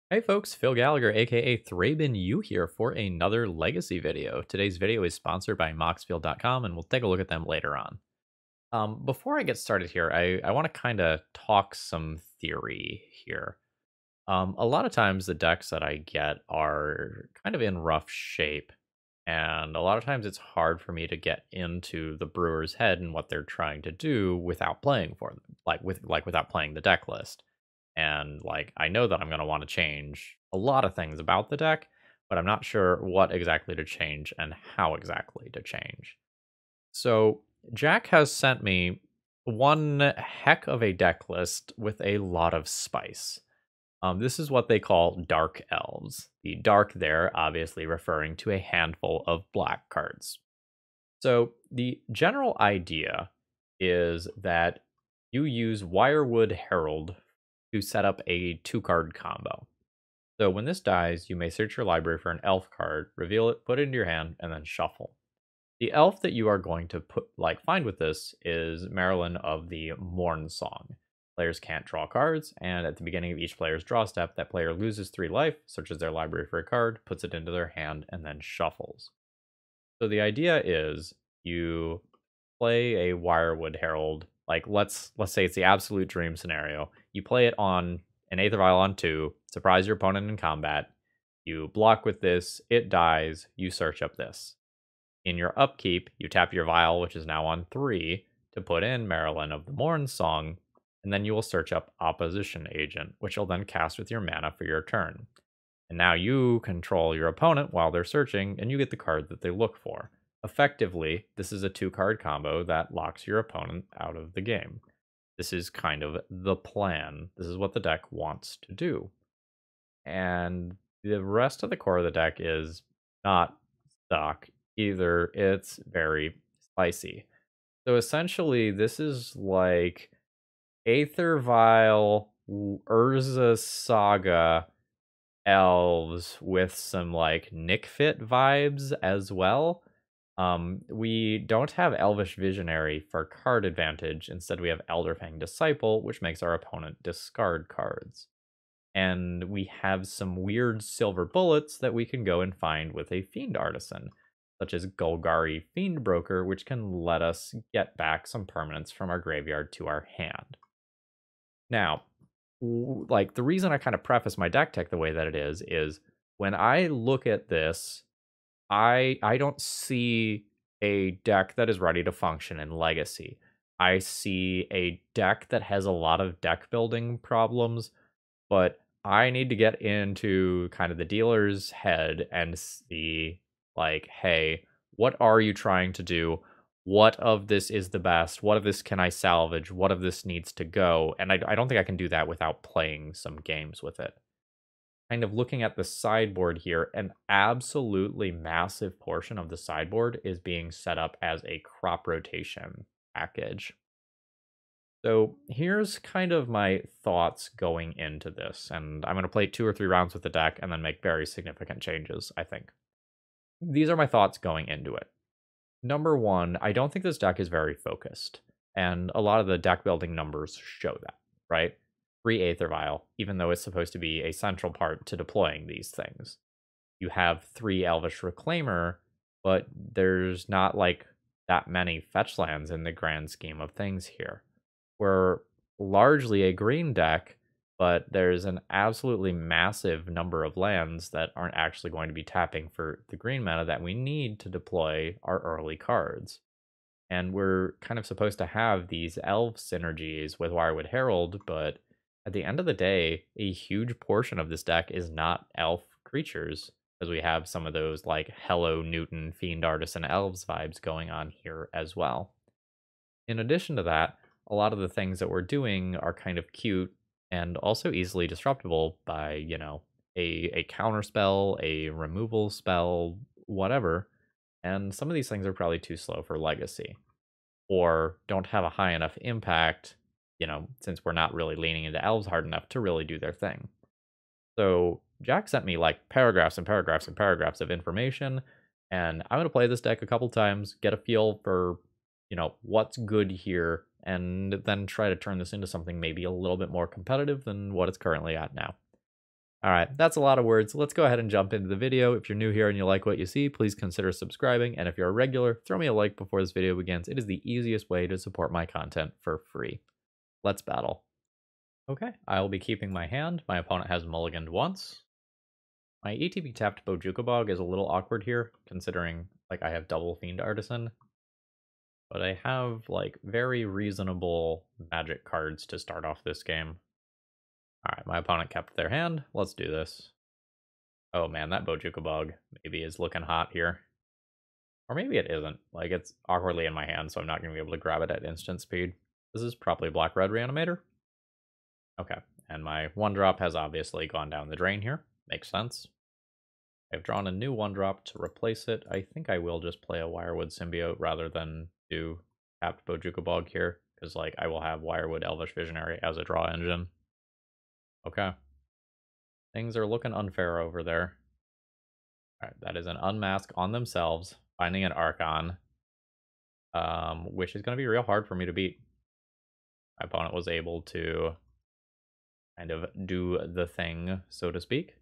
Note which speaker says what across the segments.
Speaker 1: Hey folks, Phil Gallagher, aka ThrabenU here for another Legacy video. Today's video is sponsored by Moxfield.com and we'll take a look at them later on. Before I get started here, I want to kind of talk some theory here. A lot of times the decks that I get are kind of in rough shape, and a lot of times it's hard for me to get into the brewer's head and what they're trying to do without playing for them, without playing the deck list. And I know that I'm going to want to change a lot of things about the deck, but I'm not sure what exactly to change and how exactly to change. So Jack has sent me one heck of a deck list with a lot of spice. This is what they call Dark Elves. The dark there obviously referring to a handful of black cards. So the general idea is that you use Wirewood Herald to set up a 2-card combo. So when this dies, you may search your library for an elf card, reveal it, put it into your hand, and then shuffle. The elf that you are going to find with this is Maralen of the Mornsong. Players can't draw cards, and at the beginning of each player's draw step, that player loses 3 life, searches their library for a card, puts it into their hand, and then shuffles. So the idea is you play a Wirewood Herald. Let's say it's the absolute dream scenario. You play it on an Aether Vial on 2, surprise your opponent in combat. You block with this, it dies, you search up this. In your upkeep, you tap your Vial, which is now on 3, to put in Maralen of the Mornsong, and then you will search up Opposition Agent, which you'll then cast with your mana for your turn. And now you control your opponent while they're searching, and you get the card that they look for. Effectively, this is a 2-card combo that locks your opponent out of the game. This is kind of the plan. This is what the deck wants to do. And the rest of the core of the deck is not stock either. It's very spicy. So essentially, this is like Aether Vial, Urza Saga, elves with some Nick Fit vibes as well. We don't have Elvish Visionary for card advantage. Instead, we have Elderfang Disciple, which makes our opponent discard cards. And we have some weird silver bullets that we can go and find with a Fiend Artisan, such as Golgari Fiend Broker, which can let us get back some permanents from our graveyard to our hand. Now, the reason I kind of preface my deck tech the way that it is when I look at this, I don't see a deck that is ready to function in Legacy. I see a deck that has a lot of deck building problems, but I need to get into kind of the dealer's head and see hey, what are you trying to do? What of this is the best? What of this can I salvage? What of this needs to go? And I don't think I can do that without playing some games with it. Kind of looking at the sideboard here, an absolutely massive portion of the sideboard is being set up as a crop rotation package. So here's kind of my thoughts going into this, and I'm going to play 2 or 3 rounds with the deck and then make very significant changes, I think. These are my thoughts going into it. Number 1, I don't think this deck is very focused, and a lot of the deck building numbers show that, right? 3 Aether Vial, even though it's supposed to be a central part to deploying these things. You have 3 Elvish Reclaimer, but there's not that many fetch lands in the grand scheme of things here. We're largely a green deck, but there's an absolutely massive number of lands that aren't actually going to be tapping for the green mana that we need to deploy our early cards. And we're kind of supposed to have these elf synergies with Wirewood Herald, but at the end of the day, a huge portion of this deck is not elf creatures, because we have some of those Hello Newton, Fiend Artisan Elves vibes going on here as well. In addition to that, a lot of the things that we're doing are kind of cute and also easily disruptible by, a counter spell, a removal spell, whatever. And some of these things are probably too slow for Legacy, or don't have a high enough impact, since we're not really leaning into elves hard enough to really do their thing. So Jack sent me paragraphs and paragraphs and paragraphs of information, and I'm going to play this deck a couple times, get a feel for, what's good here, and then try to turn this into something maybe a little bit more competitive than what it's currently at now. Alright, that's a lot of words. Let's go ahead and jump into the video. If you're new here and you like what you see, please consider subscribing. And if you're a regular, throw me a like before this video begins. It is the easiest way to support my content for free. Let's battle. Okay, I will be keeping my hand. My opponent has mulliganed once. My ETB tapped Bojukabog is a little awkward here, considering like I have double Fiend Artisan. But I have like very reasonable magic cards to start off this game. Alright, my opponent kept their hand. Let's do this. Oh man, that Bojukabog maybe is looking hot here. Or maybe it isn't. Like, it's awkwardly in my hand, so I'm not going to be able to grab it at instant speed. This is probably Black-Red Reanimator. Okay, and my 1-drop has obviously gone down the drain here. Makes sense. I've drawn a new 1-drop to replace it. I think I will just play a Wirewood Symbiote rather than do tapped Bojukabog here, because like I will have Wirewood Elvish Visionary as a draw engine. Okay. Things are looking unfair over there. Alright, that is an unmask on themselves, finding an Archon, which is going to be real hard for me to beat. My opponent was able to kind of do the thing, so to speak.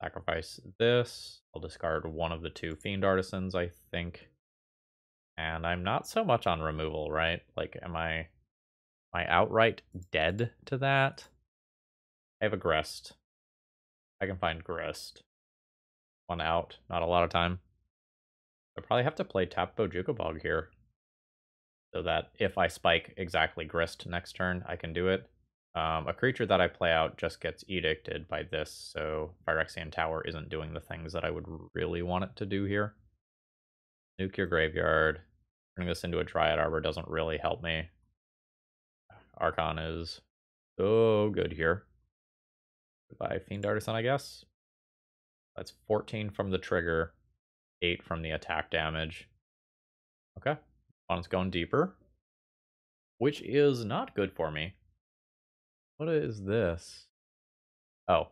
Speaker 1: Sacrifice this. I'll discard one of the 2 Fiend Artisans, I think. And I'm not so much on removal, right? Like, am I outright dead to that? I have a Grist. I can find Grist. 1 out, not a lot of time. I probably have to play tap Bojukabog here, so that if I spike exactly Grist next turn, I can do it. A creature that I play out just gets edicted by this, so Phyrexian Tower isn't doing the things that I would really want it to do here. Nuke your graveyard. Turning this into a Dryad Arbor doesn't really help me. Archon is so good here. Goodbye, Fiend Artisan, I guess. That's 14 from the trigger, 8 from the attack damage. Okay, opponent's going deeper, which is not good for me. What is this? Oh,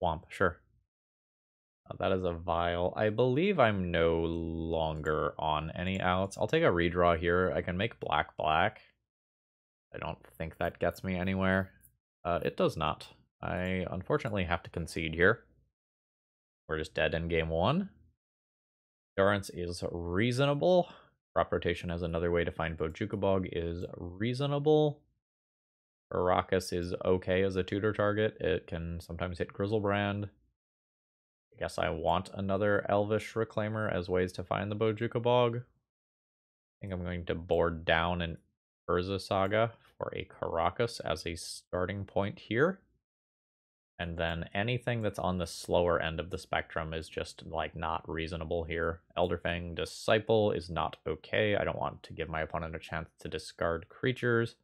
Speaker 1: Womp, sure. That is a Vial. I believe I'm no longer on any outs. I'll take a redraw here. I can make black. I don't think that gets me anywhere. It does not. I unfortunately have to concede here. We're just dead in game 1. Endurance is reasonable. Crop rotation as another way to find Bojukabog is reasonable. Arrakis is okay as a tutor target. It can sometimes hit Grizzlebrand. I guess I want another Elvish Reclaimer as ways to find the Bojukabog. I think I'm going to board down an Urza Saga for a Caracas as a starting point here. And then anything that's on the slower end of the spectrum is just like not reasonable here. Elderfang Disciple is not okay. I don't want to give my opponent a chance to discard creatures.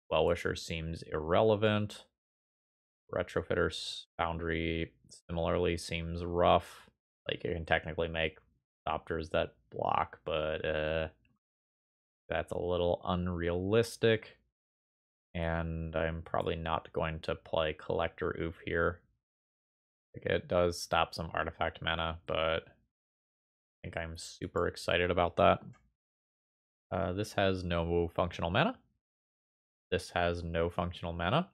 Speaker 1: Wellwisher seems irrelevant. Retrofitter's Foundry similarly seems rough. Like, you can technically make Thopters that block, but that's a little unrealistic. And I'm probably not going to play Collector Oof here. Like, it does stop some artifact mana, but I think I'm super excited about that. This has no functional mana. This has no functional mana.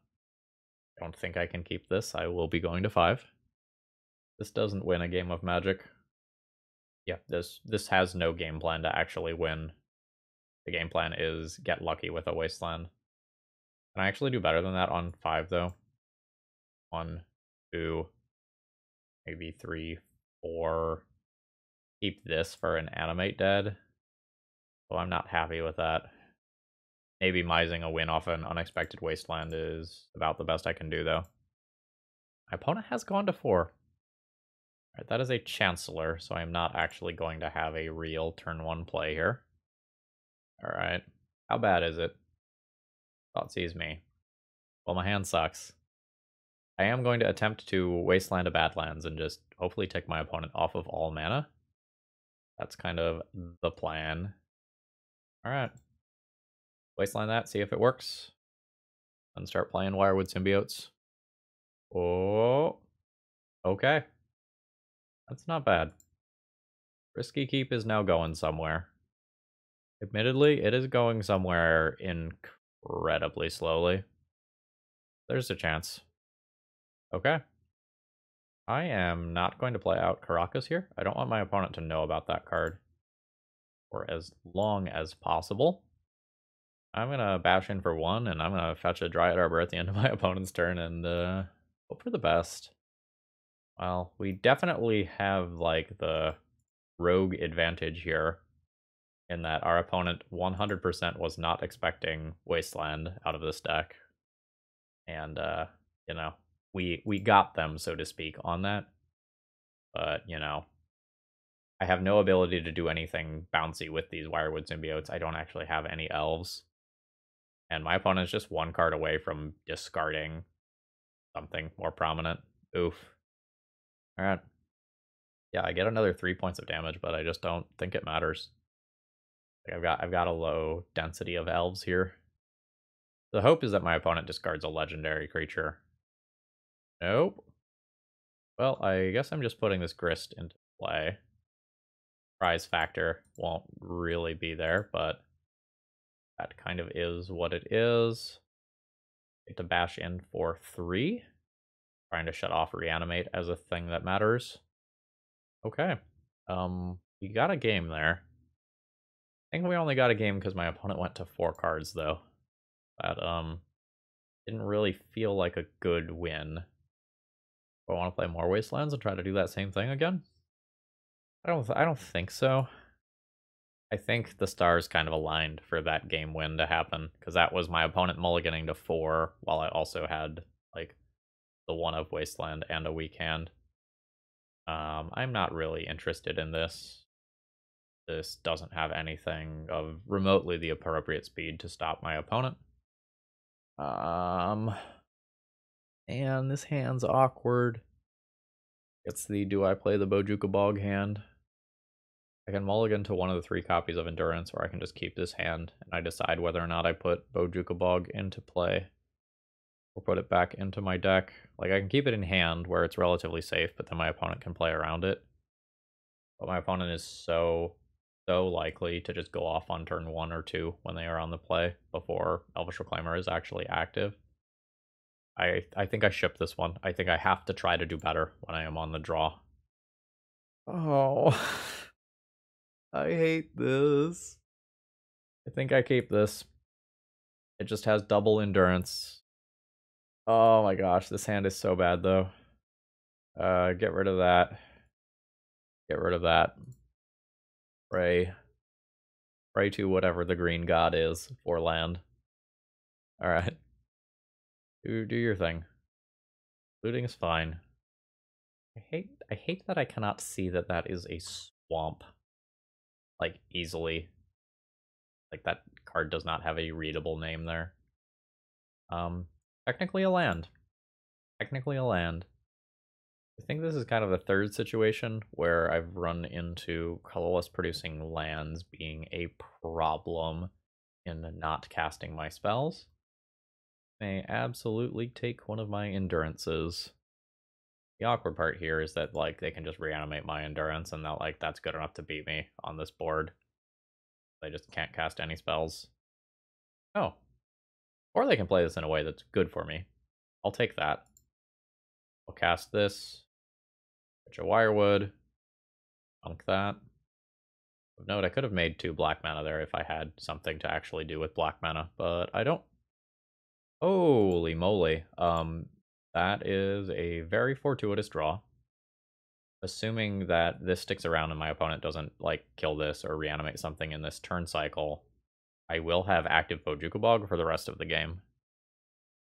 Speaker 1: I don't think I can keep this. I will be going to 5. This doesn't win a game of Magic. Yeah, this has no game plan to actually win. The game plan is get lucky with a Wasteland. Can I actually do better than that on 5, though? 1, 2, maybe 3, 4. Keep this for an Animate Dead. Well, I'm not happy with that. Maybe mising a win off an Unexpected Wasteland is about the best I can do, though. My opponent has gone to 4. Alright, that is a Chancellor, so I'm not actually going to have a real turn 1 play here. Alright, how bad is it? Thoughtseize me. Well, my hand sucks. I am going to attempt to Wasteland a Badlands and just hopefully take my opponent off of all mana. That's kind of the plan. Alright. Wasteland that, see if it works. And start playing Wirewood Symbiotes. Oh, okay. That's not bad. Risky Keep is now going somewhere. Admittedly, it is going somewhere incredibly slowly. There's a chance. Okay. I am not going to play out Caracas here. I don't want my opponent to know about that card for as long as possible. I'm going to bash in for 1, and I'm going to fetch a Dryad Arbor at the end of my opponent's turn and hope for the best. Well, we definitely have, like, the rogue advantage here in that our opponent 100% was not expecting Wasteland out of this deck. And, you know, we got them, so to speak, on that. But, you know, I have no ability to do anything bouncy with these Wirewood symbiotes. I don't actually have any elves. And my opponent is just 1 card away from discarding something more prominent. Oof. Alright. Yeah, I get another 3 points of damage, but I just don't think it matters. Like, I've got a low density of elves here. The hope is that my opponent discards a legendary creature. Nope. Well, I guess I'm just putting this Grist into play. Prize factor won't really be there, but that kind of is what it is. Get to bash in for 3. Trying to shut off Reanimate as a thing that matters. Okay. We got a game there. I think we only got a game because my opponent went to 4 cards, though. That, didn't really feel like a good win. Do I want to play more Wastelands and try to do that same thing again? I don't think so. I think the stars kind of aligned for that game win to happen, because that was my opponent mulliganing to 4, while I also had, like, the 1 of Wasteland and a weak hand. I'm not really interested in this. This doesn't have anything of remotely the appropriate speed to stop my opponent. And this hand's awkward. It's the do I play the Bojuka Bog hand. I can mulligan to 1 of the 3 copies of Endurance, or I can just keep this hand, and I decide whether or not I put Bojuka Bog into play, or put it back into my deck. Like, I can keep it in hand, where it's relatively safe, but then my opponent can play around it. But my opponent is so likely to just go off on turn 1 or 2 when they are on the play, before Elvish Reclaimer is actually active. I think I ship this one. I think I have to try to do better when I am on the draw. Oh, I hate this. I think I keep this. It just has double endurance. Oh my gosh, this hand is so bad though. Get rid of that. Get rid of that. Pray. Pray to whatever the green god is for land. Alright. Do your thing. Looting is fine. I hate that I cannot see that that is a swamp. Like, easily. Like, that card does not have a readable name there. Technically a land. Technically a land. I think this is kind of the third situation where I've run into colorless producing lands being a problem in not casting my spells. May absolutely take one of my endurances. The awkward part here is that, like, they can just reanimate my endurance, and that, like, that's good enough to beat me on this board. They just can't cast any spells. Oh. Or they can play this in a way that's good for me. I'll take that. I'll cast this. Fetch a Wirewood. Funk that. Of note, I could have made 2 black mana there if I had something to actually do with black mana, but I don't. Holy moly. That is a very fortuitous draw. Assuming that this sticks around and my opponent doesn't, like, kill this or reanimate something in this turn cycle, I will have active Bojuka Bog for the rest of the game.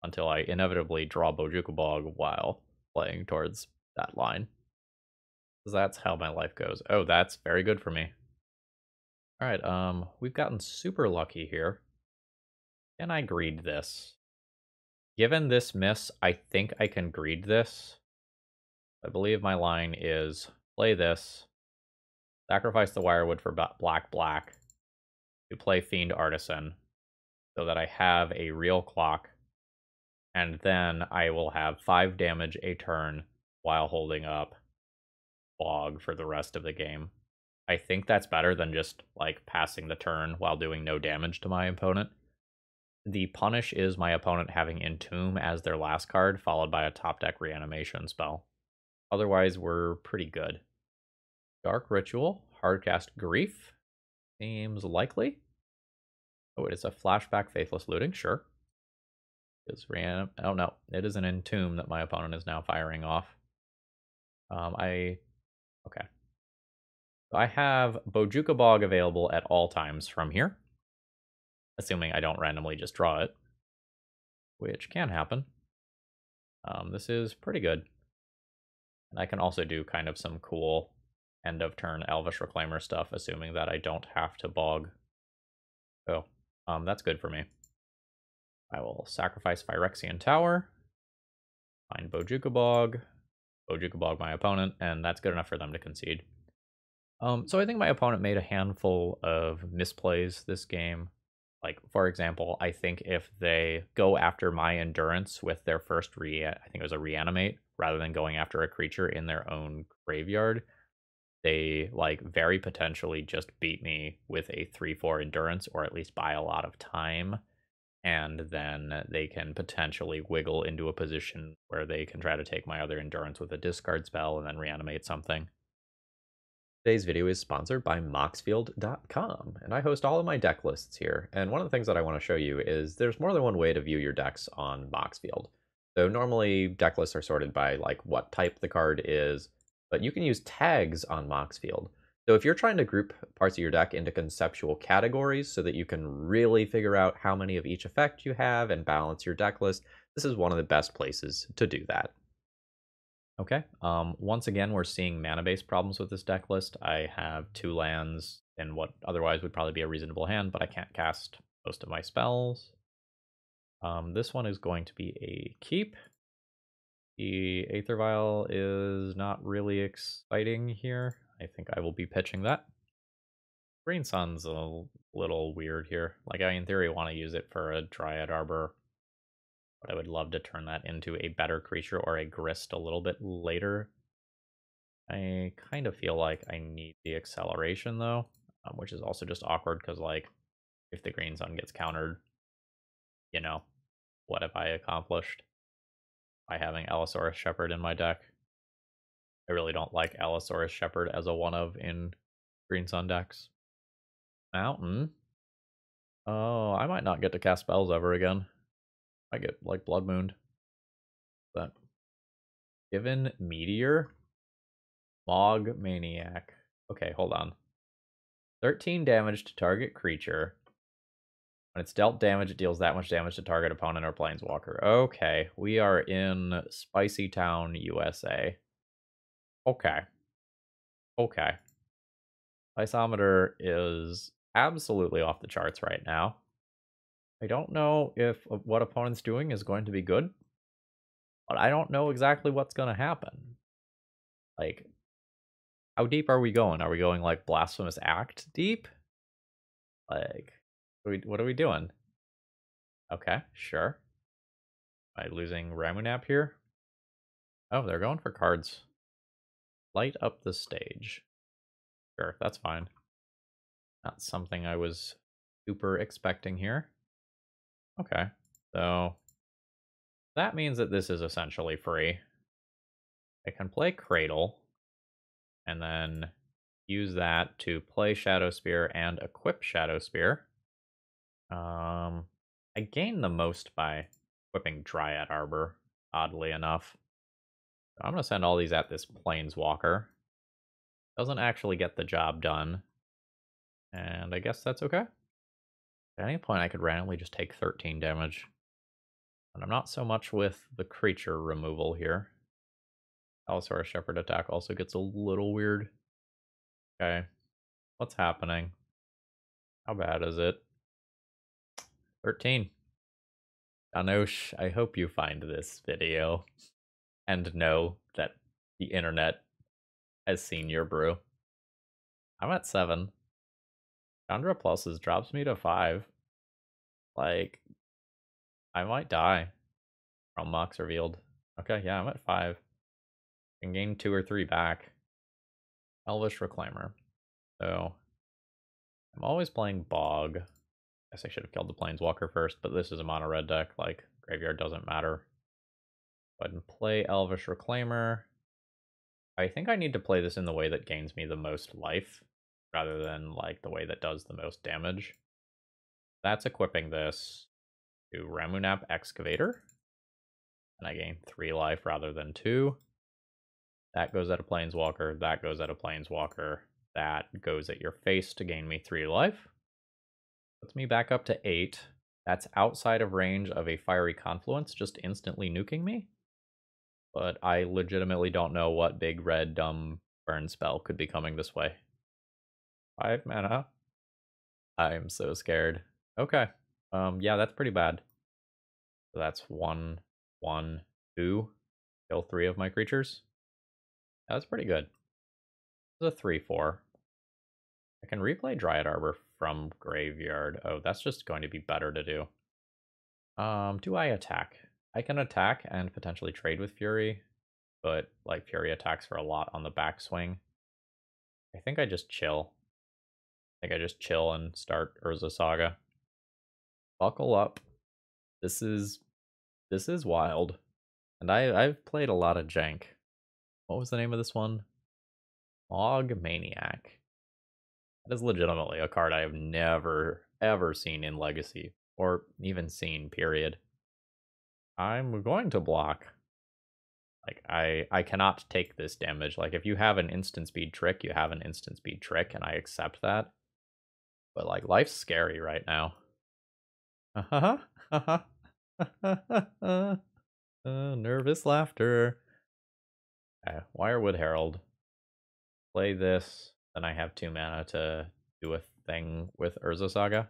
Speaker 1: Until I inevitably draw Bojuka Bog while playing towards that line. Because that's how my life goes. Oh, that's very good for me. Alright, we've gotten super lucky here. Can I greed this? Given this miss, I think I can greed this. I believe my line is play this, sacrifice the Wirewood for black, to play Fiend Artisan, so that I have a real clock, and then I will have 5 damage a turn while holding up Bog for the rest of the game. I think that's better than just, like, passing the turn while doing no damage to my opponent. The punish is my opponent having Entomb as their last card, followed by a top deck reanimation spell. Otherwise, we're pretty good. Dark Ritual, Hardcast Grief. Seems likely. Oh, it is a flashback Faithless Looting, sure. Oh no, it is an Entomb that my opponent is now firing off. Okay. So I have Bojuka Bog available at all times from here. Assuming I don't randomly just draw it. Which can happen. This is pretty good. And I can also do kind of some cool end of turn Elvish Reclaimer stuff, assuming that I don't have to bog. Oh, that's good for me. I will sacrifice Phyrexian Tower, find Bojuka Bog my opponent, and that's good enough for them to concede. So I think my opponent made a handful of misplays this game. Like, for example, I think if they go after my Endurance with their first I think it was a Reanimate, rather than going after a creature in their own graveyard, they, like, very potentially just beat me with a 3/4 Endurance, or at least buy a lot of time, and then they can potentially wiggle into a position where they can try to take my other Endurance with a discard spell and then reanimate something. Today's video is sponsored by Moxfield.com, and I host all of my deck lists here. And one of the things that I want to show you is there's more than one way to view your decks on Moxfield. So normally deck lists are sorted by like what type the card is, but you can use tags on Moxfield. So if you're trying to group parts of your deck into conceptual categories so that you can really figure out how many of each effect you have and balance your deck list, this is one of the best places to do that. Okay, once again, we're seeing mana-based problems with this deck list. I have 2 lands in what otherwise would probably be a reasonable hand, but I can't cast most of my spells. This one is going to be a keep. The Aether Vial is not really exciting here. I think I will be pitching that. Green Sun's a little weird here. Like, I in theory want to use it for a Dryad Arbor, but I would love to turn that into a better creature or a Grist a little bit later. I kind of feel like I need the acceleration, though, which is also just awkward because, like, if the Green Sun gets countered, you know, what have I accomplished by having Allosaurus Shepherd in my deck? I really don't like Allosaurus Shepherd as a one-of in Green Sun decks. Mountain? Oh, I might not get to cast spells ever again. I get, like, Blood Mooned. But given Meteor? Mog Maniac. Okay, hold on. 13 damage to target creature. When it's dealt damage, it deals that much damage to target opponent or planeswalker. Okay, we are in Spicy Town, USA. Okay. Okay. Isometer is absolutely off the charts right now. I don't know if what opponent's doing is going to be good, but I don't know exactly what's going to happen. Like, how deep are we going? Are we going, like, Blasphemous Act deep? Like, what are we doing? Okay, sure. Am I losing Ramunap here? Oh, they're going for cards. Light up the stage. Sure, that's fine. Not something I was super expecting here. Okay, so that means that this is essentially free. I can play Cradle, and then use that to play Shadow Spear and equip Shadow Spear. I gain the most by equipping Dryad Arbor, oddly enough. I'm going to send all these at this Planeswalker. Doesn't actually get the job done. And I guess that's okay. At any point, I could randomly just take 13 damage. And I'm not so much with the creature removal here. Allosaurus Shepherd attack also gets a little weird. Okay. What's happening? How bad is it? 13. Janosh, I hope you find this video and know that the internet has seen your brew. I'm at 7. Chandra Pluses drops me to 5. Like, I might die from Mox revealed. Okay, yeah, I'm at 5. Can gain 2 or 3 back. Elvish Reclaimer. So, I'm always playing Bog. Guess I should have killed the Planeswalker first, but this is a mono red deck. Like, graveyard doesn't matter. Go ahead and play Elvish Reclaimer. I think I need to play this in the way that gains me the most life, rather than like the way that does the most damage. That's equipping this to Ramunap Excavator, and I gain 3 life rather than 2. That goes at a Planeswalker, that goes at a Planeswalker, that goes at your face to gain me 3 life. Puts me back up to 8. That's outside of range of a Fiery Confluence, just instantly nuking me. But I legitimately don't know what big red dumb burn spell could be coming this way. 5 mana. I'm so scared. Okay. Yeah, that's pretty bad. So that's 1, 1, 2. Kill 3 of my creatures. That's pretty good. It's a 3/4. I can replay Dryad Arbor from Graveyard. Oh, that's just going to be better to do. Do I attack? I can attack and potentially trade with Fury, but like Fury attacks for a lot on the backswing. I think I just chill. I think I just chill and start Urza Saga. Buckle up. This is wild. And I've played a lot of jank. What was the name of this one? Mog Maniac. That is legitimately a card I have never, ever seen in Legacy. Or even seen, period. I'm going to block. Like, I cannot take this damage. Like, if you have an instant speed trick, you have an instant speed trick, and I accept that. But, like, life's scary right now. Nervous laughter. Okay, Wirewood Herald. Play this, then I have 2 mana to do a thing with Urza Saga.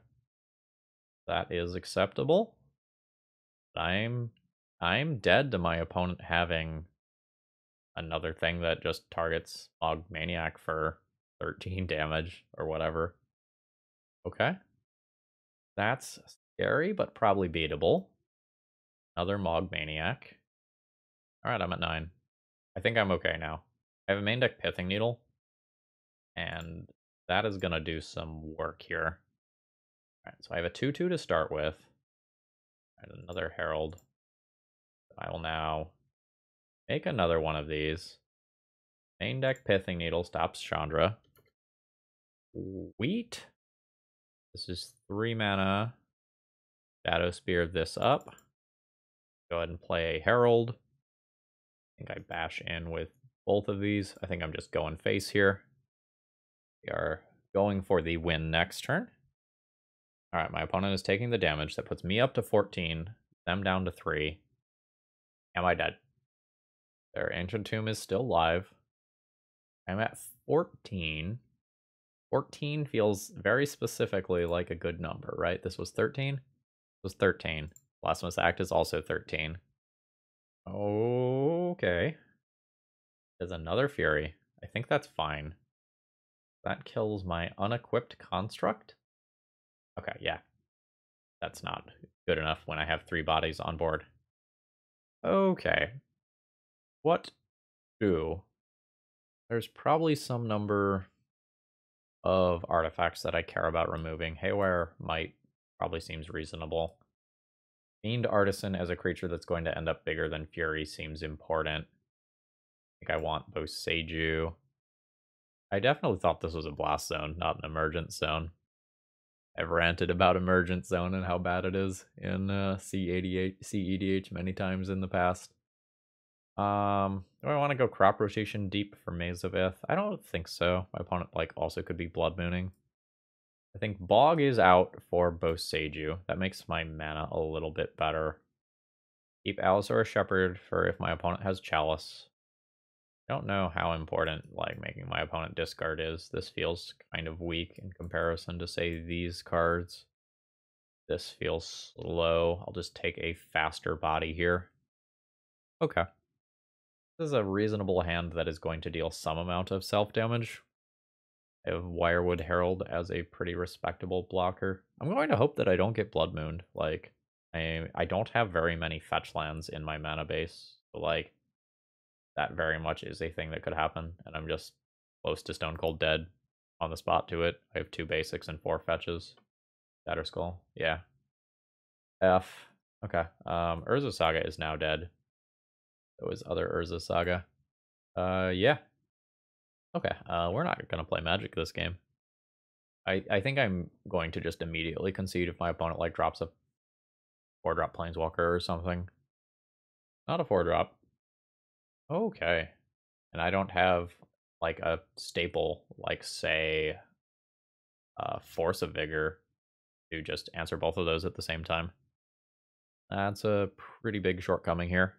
Speaker 1: That is acceptable. I'm dead to my opponent having another thing that just targets Mog Maniac for 13 damage or whatever. Okay. That's scary, but probably beatable. Another Mog Maniac. Alright, I'm at 9. I think I'm okay now. I have a main deck Pithing Needle, and that is going to do some work here. Alright, so I have a 2/2 to start with. And another Herald. I will now make another one of these. Main deck Pithing Needle stops Chandra. Wheat. This is 3 mana. Shadow Spear this up. Go ahead and play a Herald. I think I bash in with both of these. I think I'm just going face here. We are going for the win next turn. Alright, my opponent is taking the damage. That puts me up to 14, them down to 3. Am I dead? Their Ancient Tomb is still live. I'm at 14. 14 feels very specifically like a good number, right? This was 13? This was 13. Blasphemous Act is also 13. Okay. There's another Fury. I think that's fine. That kills my unequipped construct? Okay, yeah. That's not good enough when I have 3 bodies on board. Okay. What do? There's probably some number of artifacts that I care about removing. Haywire might probably seems reasonable. Fiend Artisan as a creature that's going to end up bigger than Fury seems important. I think I want Boseiju. I definitely thought this was a blast zone, not an emergent zone. I've ranted about emergent zone and how bad it is in CEDH many times in the past. Do I want to go crop rotation deep for Maze of Ith? I don't think so. My opponent also could be Blood Mooning. I think Bog is out for Boseiju. That makes my mana a little bit better. Keep Allosaur Shepherd for if my opponent has Chalice. I don't know how important making my opponent discard is. This feels kind of weak in comparison to, say, these cards. This feels slow. I'll just take a faster body here. Okay. This is a reasonable hand that is going to deal some amount of self-damage. I have Wirewood Herald as a pretty respectable blocker. I'm going to hope that I don't get Blood Mooned. I don't have very many fetch lands in my mana base. So, that very much is a thing that could happen, and I'm just close to Stone Cold Dead on the spot to it. I have 2 basics and 4 fetches. Shatter Skull, yeah. F. Okay. Urza Saga is now dead. So is other Urza Saga. Yeah. Okay, we're not gonna play Magic this game. I think I'm going to just immediately concede if my opponent like drops a 4-drop Planeswalker or something. Not a 4-drop. Okay. And I don't have like a staple, like say, Force of Vigor to just answer both of those at the same time. That's a pretty big shortcoming here.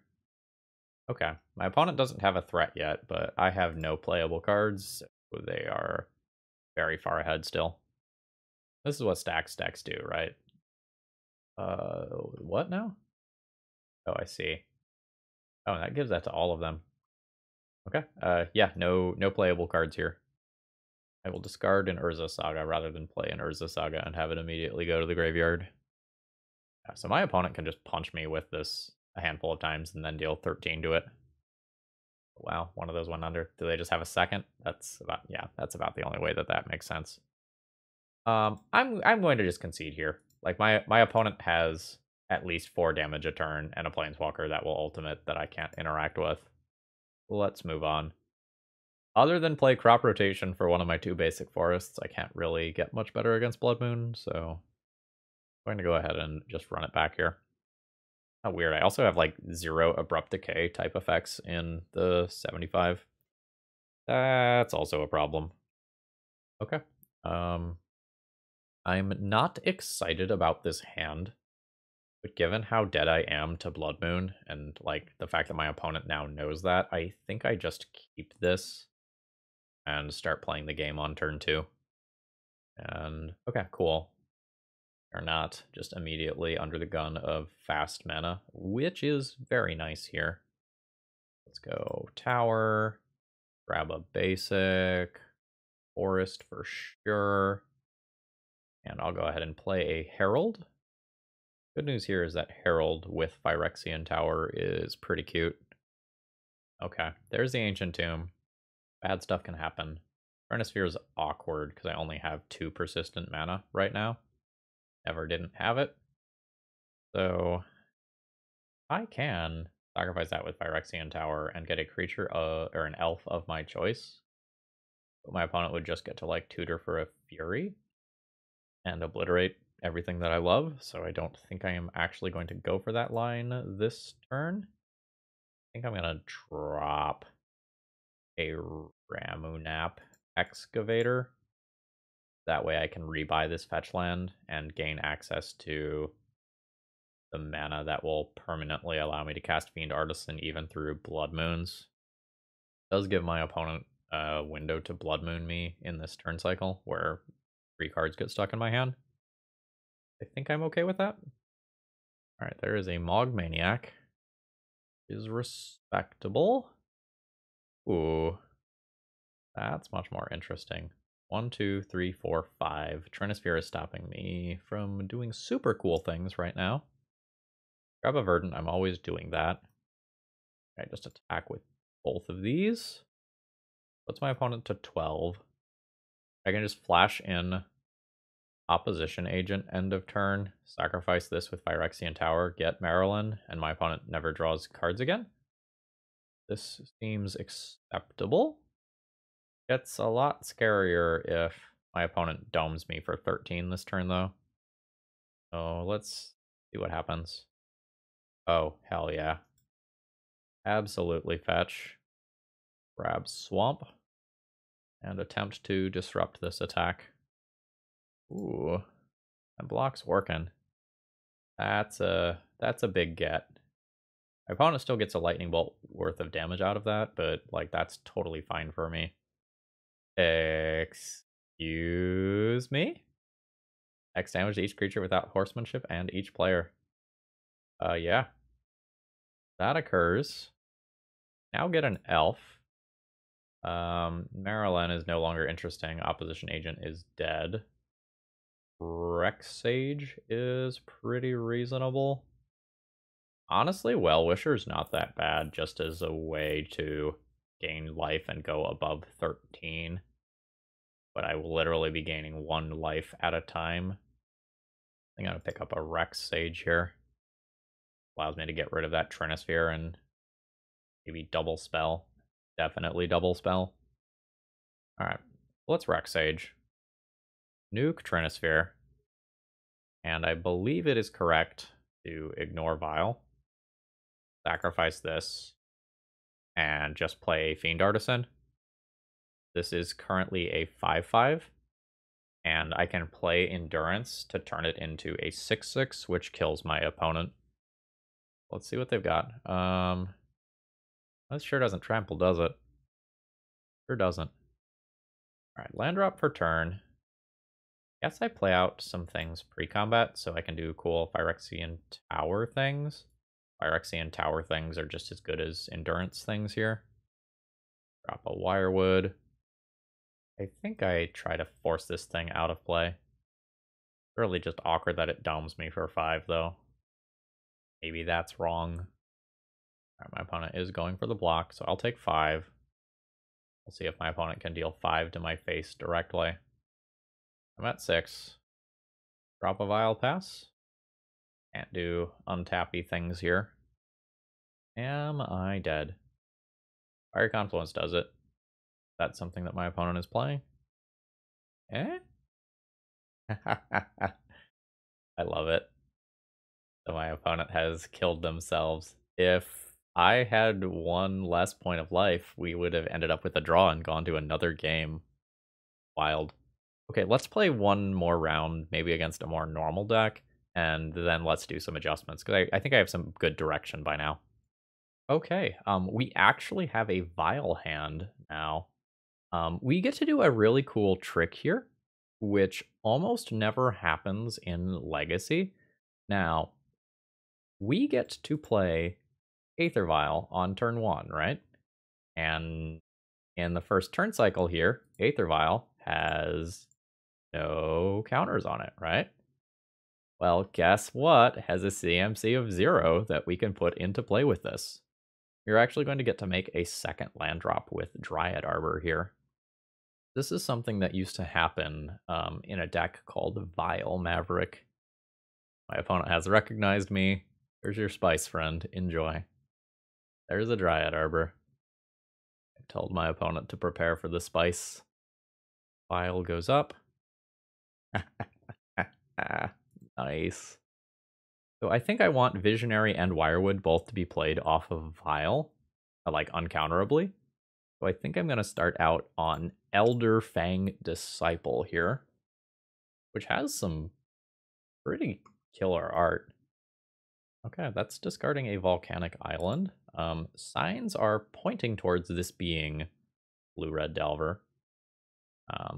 Speaker 1: Okay, my opponent doesn't have a threat yet, but I have no playable cards. So they are very far ahead still. This is what stacks decks do, right? What now? Oh, I see. Oh, that gives that to all of them. Okay. Yeah, no playable cards here. I will discard an Urza Saga rather than play an Urza Saga and have it immediately go to the graveyard. Yeah, so my opponent can just punch me with this a handful of times and then deal 13 to it. Wow, one of those went under. Do they just have a second? That's about the only way that makes sense. I'm going to just concede here. Like my opponent has at least 4 damage a turn and a planeswalker that will ultimate that I can't interact with. Let's move on. Other than play crop rotation for one of my 2 basic forests, I can't really get much better against Blood Moon, so I'm going to go ahead and just run it back here. How weird. I also have like 0 abrupt decay type effects in the 75. That's also a problem. Okay. I'm not excited about this hand, but given how dead I am to Blood Moon and like the fact that my opponent now knows that, I think I just keep this and start playing the game on turn 2. And okay, cool. They're not just immediately under the gun of fast mana, which is very nice here. Let's go tower, grab a basic, forest for sure. And I'll go ahead and play a Herald. Good news here is that Herald with Phyrexian Tower is pretty cute. Okay, there's the Ancient Tomb. Bad stuff can happen. Chronosphere is awkward because I only have 2 persistent mana right now. Never didn't have it. So I can sacrifice that with Phyrexian Tower and get a creature or an elf of my choice. But my opponent would just get to like tutor for a Fury and obliterate everything that I love. So I don't think I am actually going to go for that line this turn. I think I'm going to drop a Ramunap Excavator. That way I can rebuy this fetch land and gain access to the mana that will permanently allow me to cast Fiend Artisan even through Blood Moons. It does give my opponent a window to Blood Moon me in this turn cycle where 3 cards get stuck in my hand. I think I'm okay with that. Alright, there is a Mog Maniac. Is respectable. Ooh. That's much more interesting. 1, 2, 3, 4, 5. Trinisphere is stopping me from doing super cool things right now. Grab a Verdant, I'm always doing that. I just attack with both of these. Puts my opponent to 12. I can just flash in Opposition Agent end of turn, sacrifice this with Phyrexian Tower, get Maralen, and my opponent never draws cards again. This seems acceptable. It's a lot scarier if my opponent domes me for 13 this turn, though. So let's see what happens. Oh, hell yeah. Absolutely fetch. Grab Swamp. And attempt to disrupt this attack. Ooh. That block's working. That's a big get. My opponent still gets a lightning bolt worth of damage out of that, but like that's totally fine for me. Excuse me? X damage to each creature without horsemanship and each player. Yeah. That occurs. Now get an elf. Maralen is no longer interesting. Opposition agent is dead. Rex Sage is pretty reasonable. Honestly, Well-Wisher's not that bad, just as a way to gain life and go above 13. But I will literally be gaining 1 life at a time. I'm gonna pick up a Rex Sage here. Allows me to get rid of that Trinisphere and maybe double spell. Definitely double spell. Alright, let's Rex Sage. Nuke Trinisphere. And I believe it is correct to ignore Vial. Sacrifice this. And just play Fiend Artisan. This is currently a 5/5. And I can play Endurance to turn it into a 6/6, which kills my opponent. Let's see what they've got. This sure doesn't trample, does it? Sure doesn't. Alright, land drop for turn. Guess I play out some things pre-combat, so I can do cool Phyrexian Tower things. Phyrexian Tower things are just as good as Endurance things here. Drop a Wirewood. I think I try to force this thing out of play. Really just awkward that it domes me for 5, though. Maybe that's wrong. Alright, my opponent is going for the block, so I'll take 5. We'll see if my opponent can deal 5 to my face directly. I'm at 6. Drop a Vial pass. Can't do untappy things here. Am I dead? Fire Confluence does it. That's something that my opponent is playing. Eh? I love it. So my opponent has killed themselves. If I had one less point of life, we would have ended up with a draw and gone to another game. Wild. Okay, let's play one more round, maybe against a more normal deck, and then let's do some adjustments, because I think I have some good direction by now. Okay, we actually have a Vial hand now. We get to do a really cool trick here, which almost never happens in Legacy. Now, we get to play Aether Vial on turn 1, right? And in the first turn cycle here, Aether Vial has no counters on it, right? Well, guess what has a CMC of 0 that we can put into play with this? You're actually going to get to make a second land drop with Dryad Arbor here. This is something that used to happen in a deck called Vial Maverick. My opponent has recognized me. There's your spice, friend. Enjoy. There's a Dryad Arbor. I told my opponent to prepare for the spice. Vial goes up. Nice. So I think I want Visionary and Wirewood both to be played off of Vial, like uncounterably. So I think I'm going to start out on Elder Fang Disciple here, which has some pretty killer art. Okay, that's discarding a Volcanic Island. Signs are pointing towards this being Blue-Red Delver.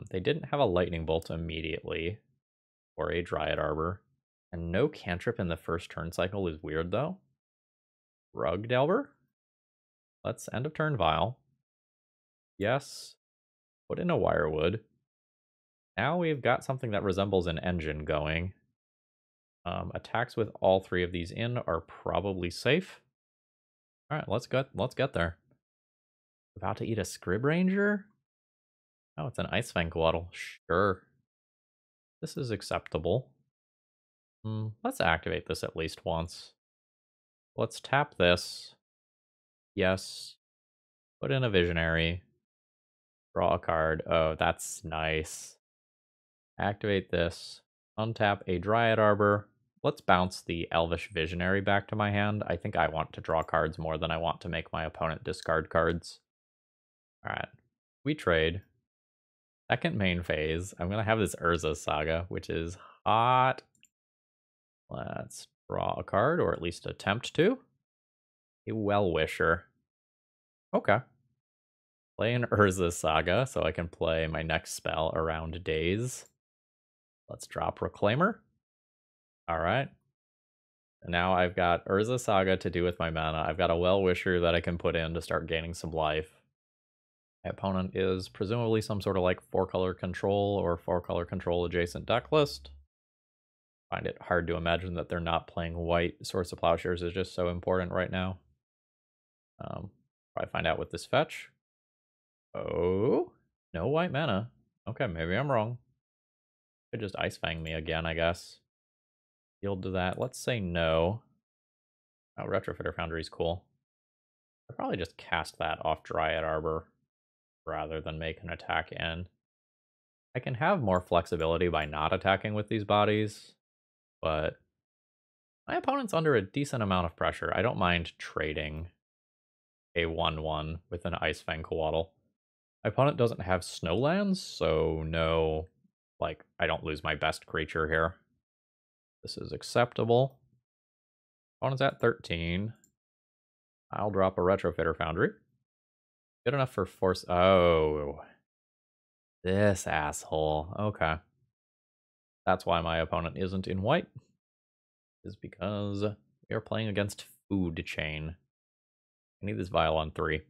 Speaker 1: They didn't have a Lightning Bolt immediately, or a Dryad Arbor. And no cantrip in the first turn cycle is weird, though. Rug Delver? Let's end of turn Vial. Yes. Put in a Wirewood. Now we've got something that resembles an engine going. Attacks with all 3 of these in are probably safe. Alright, let's get there. About to eat a Scrib Ranger? Oh, it's an Ice Fang Glottal. Sure. This is acceptable. Let's activate this at least once. Let's tap this. Yes. Put in a Visionary. Draw a card. Oh, that's nice. Activate this. Untap a Dryad Arbor. Let's bounce the Elvish Visionary back to my hand. I think I want to draw cards more than I want to make my opponent discard cards. Alright. We trade. Second main phase. I'm going to have this Urza Saga, which is hot. Let's draw a card, or at least attempt to. A Well-Wisher. Okay. Play an Urza Saga, so I can play my next spell around Daze. Let's drop Reclaimer. Alright. Now I've got Urza Saga to do with my mana. I've got a Well-Wisher that I can put in to start gaining some life. My opponent is presumably some sort of like 4-color control or 4-color control adjacent deck list. Find it hard to imagine that they're not playing white. Source of Plowshares is just so important right now. Probably find out with this fetch. Oh, no white mana. Okay, maybe I'm wrong. Could just Ice Fang me again, I guess. Yield to that. Let's say no. Oh, Retrofitter Foundry is cool. I'll probably just cast that off Dryad Arbor rather than make an attack in. I can have more flexibility by not attacking with these bodies, but my opponent's under a decent amount of pressure. I don't mind trading a 1/1 with an Ice Fang Coatl. My opponent doesn't have snowlands, so no, like, I don't lose my best creature here. This is acceptable. Opponent's at 13. I'll drop a Retrofitter Foundry. Good enough for force. Oh, this asshole. Okay. That's why my opponent isn't in white. Is because we are playing against Food Chain. I need this Vial on 3.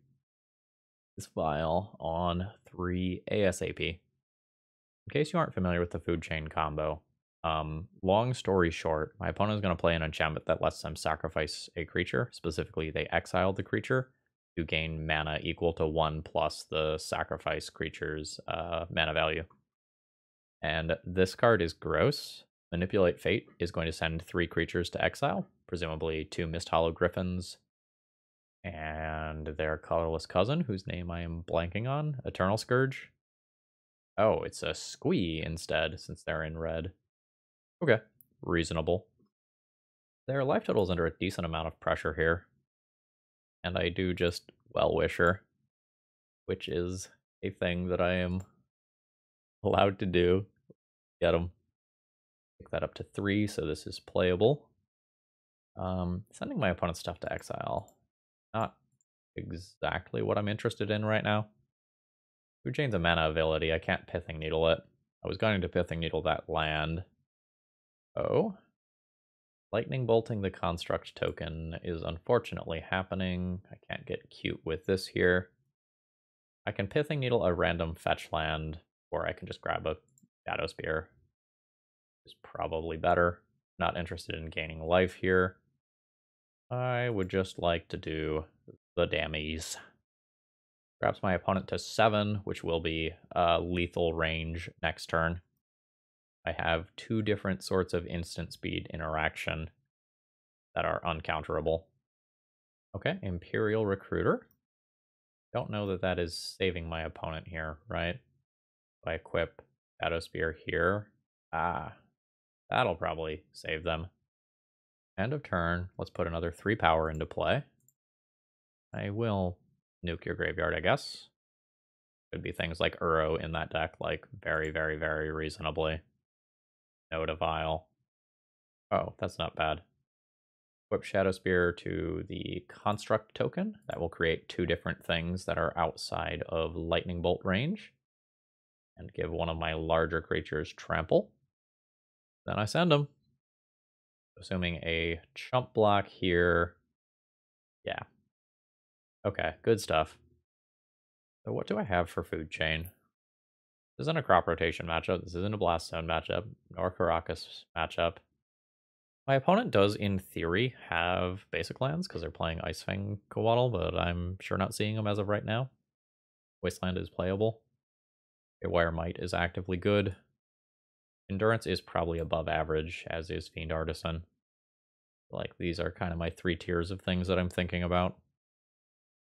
Speaker 1: This Vial on 3 ASAP. In case you aren't familiar with the Food Chain combo, long story short, my opponent is going to play an enchantment that lets them sacrifice a creature. Specifically, they exile the creature to gain mana equal to 1 plus the sacrifice creature's mana value. And this card is gross. Manipulate Fate is going to send 3 creatures to exile, presumably 2 Mist Hollow Griffins and their colorless cousin, whose name I am blanking on, Eternal Scourge. Oh, it's a Squee instead, since they're in red. Okay, reasonable. Their life total is under a decent amount of pressure here. And I do just Well-Wisher, which is a thing that I am allowed to do. Get them. Pick that up to 3, so this is playable. Sending my opponent's stuff to exile. Not exactly what I'm interested in right now. Food Chain's a mana ability. I can't Pithing Needle it. I was going to Pithing Needle that land. Oh. Lightning Bolting the Construct token is unfortunately happening. I can't get cute with this here. I can Pithing Needle a random fetch land, or I can just grab a Shadow Spear. It's probably better. Not interested in gaining life here. I would just like to do the dammies. Grabs my opponent to 7, which will be lethal range next turn. I have 2 different sorts of instant speed interaction that are uncounterable. Okay, Imperial Recruiter. Don't know that that is saving my opponent here, right? If I equip Shadow Spear here, that'll probably save them. End of turn, let's put another 3 power into play. I will nuke your graveyard, I guess. Could be things like Uro in that deck, like very, very, very reasonably. No to Vial. Oh, that's not bad. Equip Shadow Spear to the Construct token. That will create 2 different things that are outside of Lightning Bolt range. And give one of my larger creatures Trample. Then I send them. Assuming a chump block here. Yeah. Okay, good stuff. So what do I have for Food Chain? This isn't a crop rotation matchup. This isn't a Blast Zone matchup, nor Caracas matchup. My opponent does, in theory, have basic lands because they're playing Icefang Coatl, but I'm sure not seeing them as of right now. Wasteland is playable. Wire Might is actively good. Endurance is probably above average, as is Fiend Artisan. Like, these are kind of my 3 tiers of things that I'm thinking about.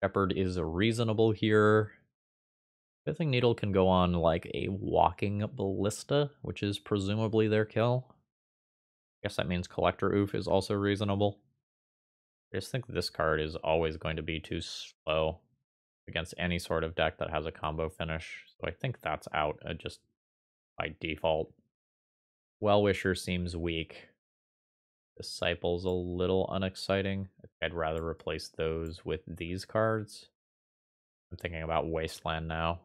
Speaker 1: Shepherd is reasonable here. Pithing Needle can go on like a Walking Ballista, which is presumably their kill. Guess that means Collector Oof is also reasonable. I just think this card is always going to be too slow against any sort of deck that has a combo finish. So I think that's out just by default. Well-Wisher seems weak. Disciple's a little unexciting. I'd rather replace those with these cards. I'm thinking about Wasteland now.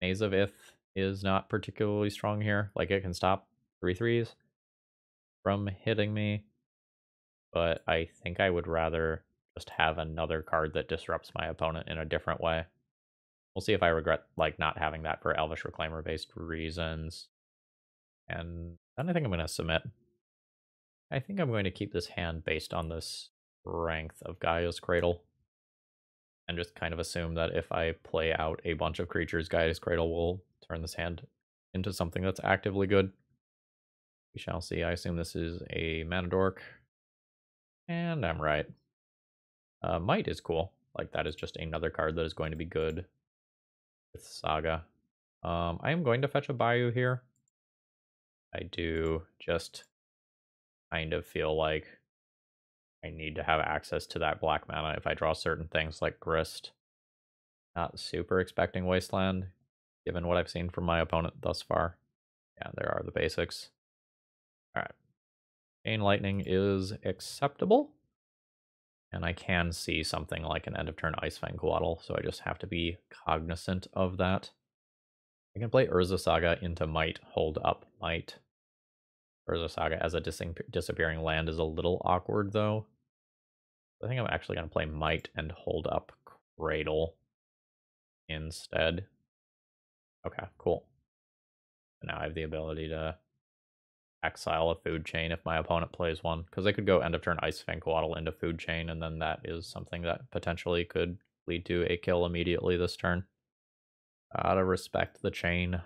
Speaker 1: Maze of Ith is not particularly strong here. Like, it can stop 3/3s from hitting me. But I think I would rather just have another card that disrupts my opponent in a different way. We'll see if I regret, like, not having that for Elvish Reclaimer-based reasons. And then I think I'm going to submit. I think I'm going to keep this hand based on the strength of Gaia's Cradle. And just kind of assume that if I play out a bunch of creatures, Gaia's Cradle will turn this hand into something that's actively good. We shall see. I assume this is a Mana Dork. And I'm right. Might is cool. Like, that is just another card that is going to be good with Saga. I am going to fetch a Bayou here. I do just kind of feel like I need to have access to that black mana if I draw certain things like Grist. Not super expecting Wasteland, given what I've seen from my opponent thus far. Yeah, there are the basics. Alright. Chain Lightning is acceptable. And I can see something like an end of turn Ice Fang Coatl, so I just have to be cognizant of that. I can play Urza Saga into Might, hold up Might. Urza Saga as a disappearing land is a little awkward, though. I think I'm actually going to play Might and hold up Cradle instead. Okay, cool. So now I have the ability to exile a food chain if my opponent plays one, because they could go end of turn Ice Fang Coatl into food chain, and then that is something that potentially could lead to a kill immediately this turn. Gotta respect the chain.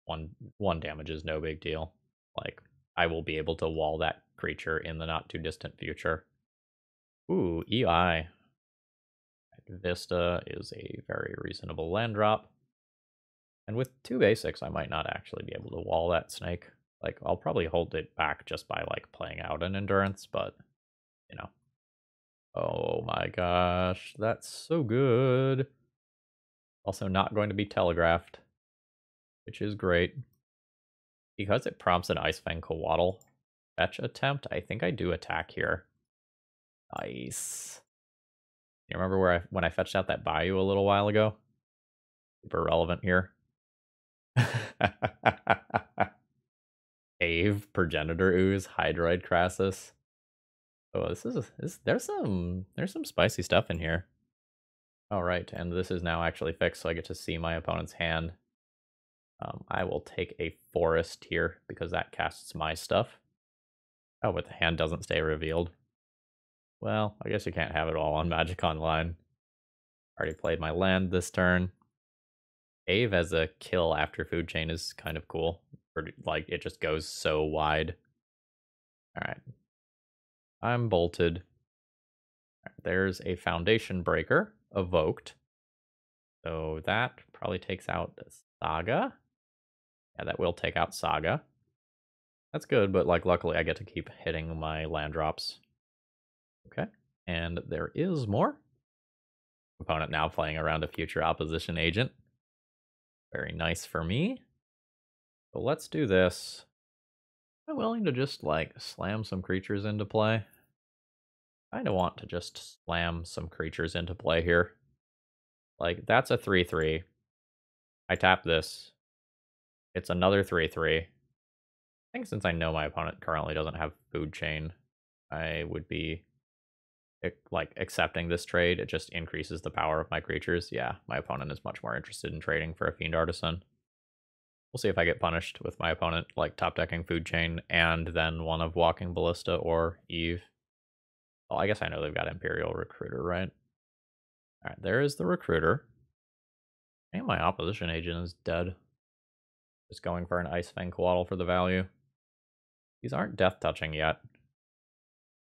Speaker 1: One damage is no big deal. Like, I will be able to wall that creature in the not too distant future. Ooh, EI. Vista is a very reasonable land drop. And with 2 basics, I might not actually be able to wall that snake. Like, I'll probably hold it back just by, like, playing out an endurance, but, you know. Oh my gosh, that's so good. Also not going to be telegraphed, which is great. Because it prompts an Ice Fang Coatl fetch attempt, I think I do attack here. Nice. You remember where when I fetched out that Bayou a little while ago? Super relevant here. Ave, Progenitor Ooze, Hydroid Crassus. Oh, there's some spicy stuff in here. All right, and this is now actually fixed, so I get to see my opponent's hand. I will take a forest here because that casts my stuff. Oh, but the hand doesn't stay revealed. Well, I guess you can't have it all on Magic Online. Already played my land this turn. Ave as a kill after food chain is kind of cool. Like, it just goes so wide. Alright. I'm bolted. There's a Foundation Breaker evoked. So that probably takes out Saga. Yeah, that will take out Saga. That's good, but like luckily I get to keep hitting my land drops. Okay. And there is more. Opponent now playing around a future opposition agent. Very nice for me. So let's do this. Am I willing to just like slam some creatures into play? I kind of want to just slam some creatures into play here. Like, that's a 3/3. I tap this. It's another 3/3. I think since I know my opponent currently doesn't have food chain, I would be like accepting this trade. It just increases the power of my creatures. Yeah, my opponent is much more interested in trading for a Fiend Artisan. We'll see if I get punished with my opponent, like top decking food chain and then one of Walking Ballista or Eve. Well, I guess I know they've got Imperial Recruiter, right? Alright, there is the Recruiter. And my opposition agent is dead. Just going for an Ice Fang Coatl for the value. These aren't death touching yet.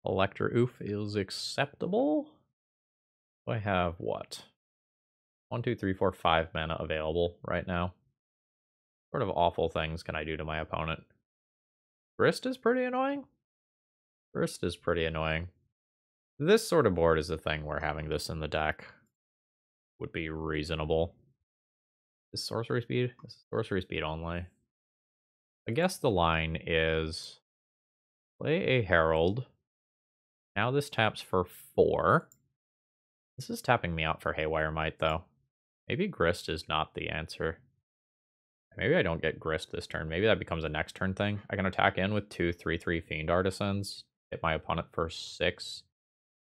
Speaker 1: Electro Oof is acceptable. I have what? 1, 2, 3, 4, 5 mana available right now. What sort of awful things can I do to my opponent? Grist is pretty annoying. Grist is pretty annoying. This sort of board is the thing where having this in the deck would be reasonable. Is sorcery speed? This is sorcery speed only. I guess the line is play a Herald. Now this taps for 4. This is tapping me out for Haywire Might, though. Maybe Grist is not the answer. Maybe I don't get Grist this turn. Maybe that becomes a next turn thing. I can attack in with 2 3/3 Fiend Artisans, hit my opponent for 6,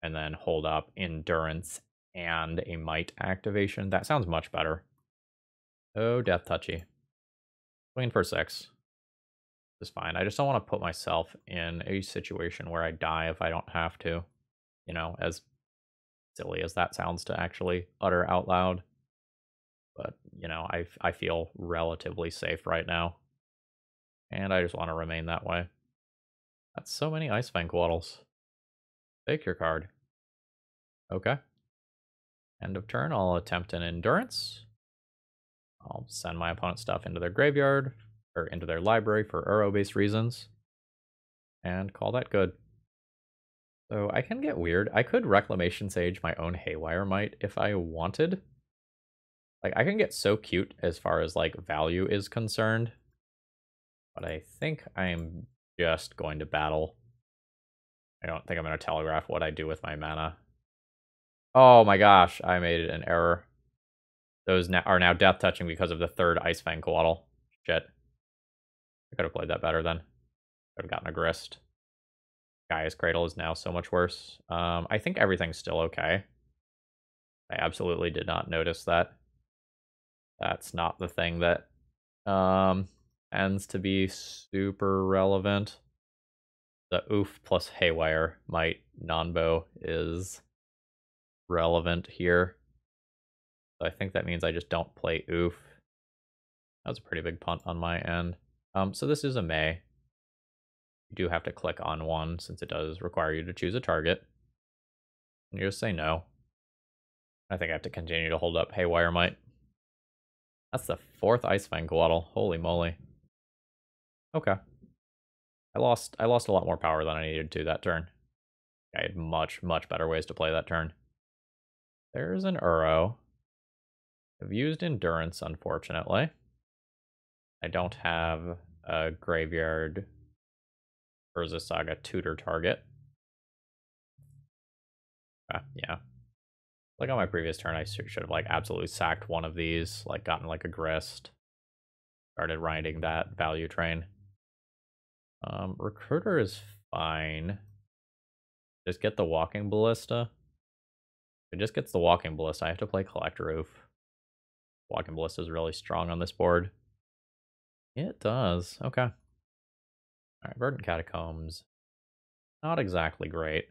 Speaker 1: and then hold up Endurance and a Might activation. That sounds much better. Oh, Death Touchy. Swing for 6. Is fine. I just don't want to put myself in a situation where I die if I don't have to. You know, as silly as that sounds to actually utter out loud. But, you know, I feel relatively safe right now. And I just want to remain that way. That's so many Ice Fang Coatls. Take your card. Okay. End of turn, I'll attempt an Endurance. I'll send my opponent's stuff into their graveyard, or into their library for Uro-based reasons, and call that good. So I can get weird. I could Reclamation Sage my own Haywire Might if I wanted. Like, I can get so cute as far as, like, value is concerned. But I think I'm just going to battle. I don't think I'm going to telegraph what I do with my mana. Oh my gosh, I made an error. Those are now death touching because of the third Ice Fang Coatl. Shit. I could have played that better then. Could have gotten a Grist. Gaia's Cradle is now so much worse. I think everything's still okay. I absolutely did not notice that. That's not the thing that ends to be super relevant. The oof plus Haywire Might non-bow is relevant here. So I think that means I just don't play oof. That was a pretty big punt on my end. So this is a May. You do have to click on one since it does require you to choose a target. And you just say no. I think I have to continue to hold up Haywire Might. That's the fourth Ice Fang Coatl. Holy moly. Okay. I lost a lot more power than I needed to that turn. I had much, much better ways to play that turn. There's an Uro. I've used Endurance, unfortunately. I don't have a Graveyard Urza Saga tutor target. Yeah. Like on my previous turn, I should have like absolutely sacked one of these, like gotten like a Grist. Started riding that value train. Recruiter is fine. Just get the Walking Ballista. If it just gets the Walking Ballista, I have to play Collect Roof. Walking Ballista is really strong on this board. It does. Okay. Alright, Verdant Catacombs. Not exactly great.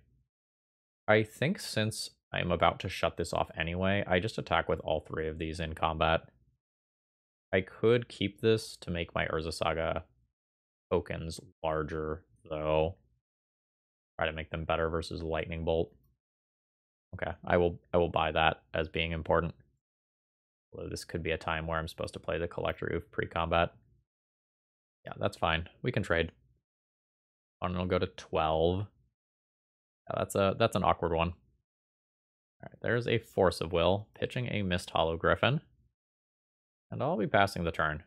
Speaker 1: I think since I'm about to shut this off anyway, I just attack with all three of these in combat. I could keep this to make my Urza Saga tokens larger, though. Try to make them better versus Lightning Bolt. Okay, I will buy that as being important. Although this could be a time where I'm supposed to play the Collector Roof pre-combat. Yeah, that's fine. We can trade. And it'll go to 12. Yeah, that's an awkward one. Alright, there's a Force of Will, pitching a Mist Hollow Griffin. And I'll be passing the turn.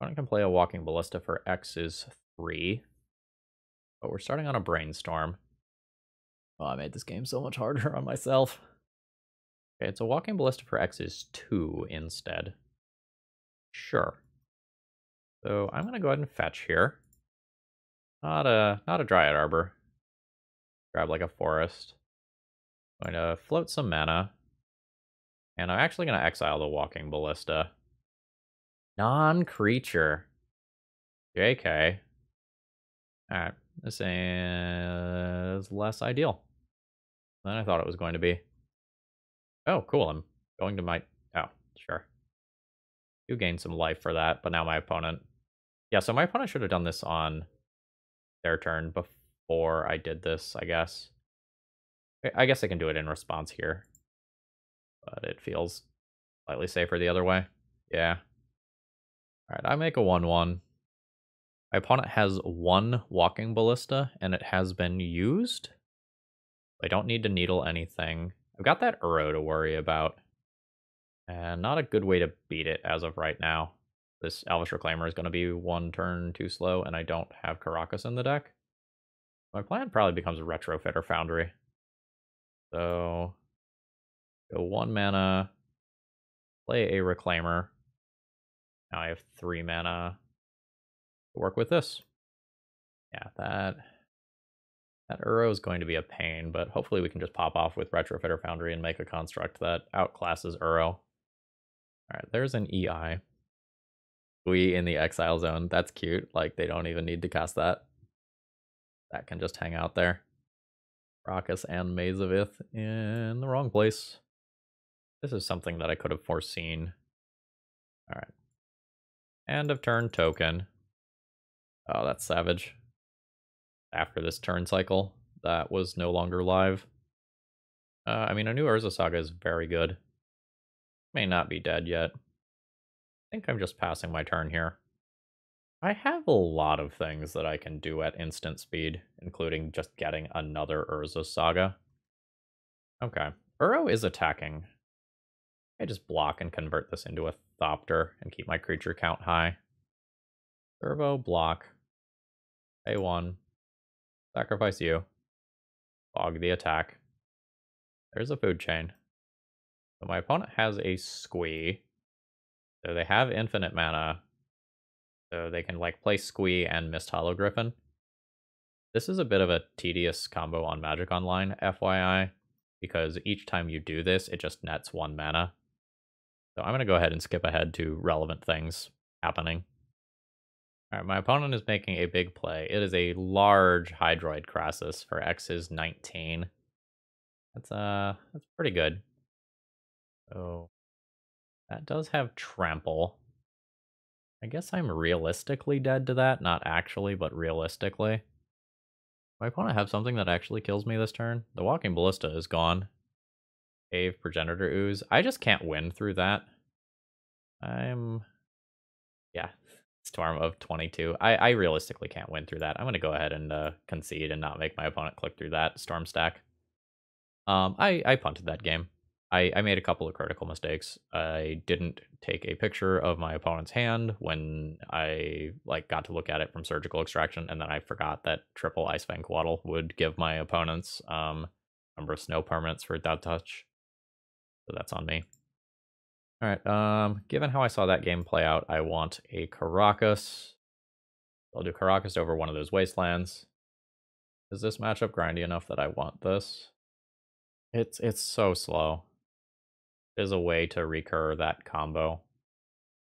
Speaker 1: I can play a Walking Ballista for X is 3. But we're starting on a Brainstorm. Oh, I made this game so much harder on myself. Okay, it's a Walking Ballista for X is 2 instead. Sure. So I'm gonna go ahead and fetch here. Not a Dryad Arbor. Grab like a forest. I'm going to float some mana. And I'm actually going to exile the Walking Ballista. Non-creature. JK. Alright, this is less ideal than I thought it was going to be. Oh, cool, I'm going to my... Oh, sure. Do gain some life for that, but now my opponent... Yeah, so my opponent should have done this on their turn before I did this, I guess. I guess I can do it in response here. But it feels slightly safer the other way. Yeah. Alright, I make a 1/1. My opponent has one Walking Ballista, and it has been used. I don't need to needle anything. I've got that Uro to worry about. And not a good way to beat it as of right now. This Elvish Reclaimer is going to be one turn too slow, and I don't have Karakas in the deck. My plan probably becomes a Retrofit or Foundry. So, go 1 mana, play a Reclaimer. Now I have 3 mana to work with this. Yeah, that Uro is going to be a pain, but hopefully we can just pop off with Retrofit or Foundry and make a construct that outclasses Uro. Alright, there's an EI. We in the exile zone. That's cute. Like, they don't even need to cast that. That can just hang out there. Rakas and Maze of Ith in the wrong place. This is something that I could have foreseen. Alright. End of turn token. Oh, that's savage. After this turn cycle, that was no longer live. I mean, a new Urza Saga is very good. May not be dead yet. think I'm just passing my turn here. I have a lot of things that I can do at instant speed, including just getting another Urza Saga. Okay. Uro is attacking. I just block and convert this into a Thopter and keep my creature count high. Turbo, block. A1. Sacrifice you. Fog the attack. There's a food chain. So my opponent has a Squee. So they have infinite mana. So they can like play Squee and Mist Hollow Griffin. This is a bit of a tedious combo on Magic Online, FYI, because each time you do this, it just nets 1 mana. So I'm going to go ahead and skip ahead to relevant things happening. Alright, my opponent is making a big play. It is a large Hydroid Crassus for X's 19. That's pretty good. So that does have trample. I guess I'm realistically dead to that. Not actually, but realistically. My opponent have something that actually kills me this turn. The Walking Ballista is gone. Cave, Progenitor Ooze. I just can't win through that. Yeah, Storm of 22. I realistically can't win through that. I'm going to go ahead and concede and not make my opponent click through that Storm stack. I punted that game. I made a couple of critical mistakes. I didn't take a picture of my opponent's hand when I got to look at it from Surgical Extraction, and then I forgot that triple Icefang Quaddle would give my opponents number of snow permanents for Death Touch. So that's on me. Alright, given how I saw that game play out, I want a Karakas. I'll do Karakas over one of those Wastelands. Is this matchup grindy enough that I want this? It's so slow. There's a way to recur that combo.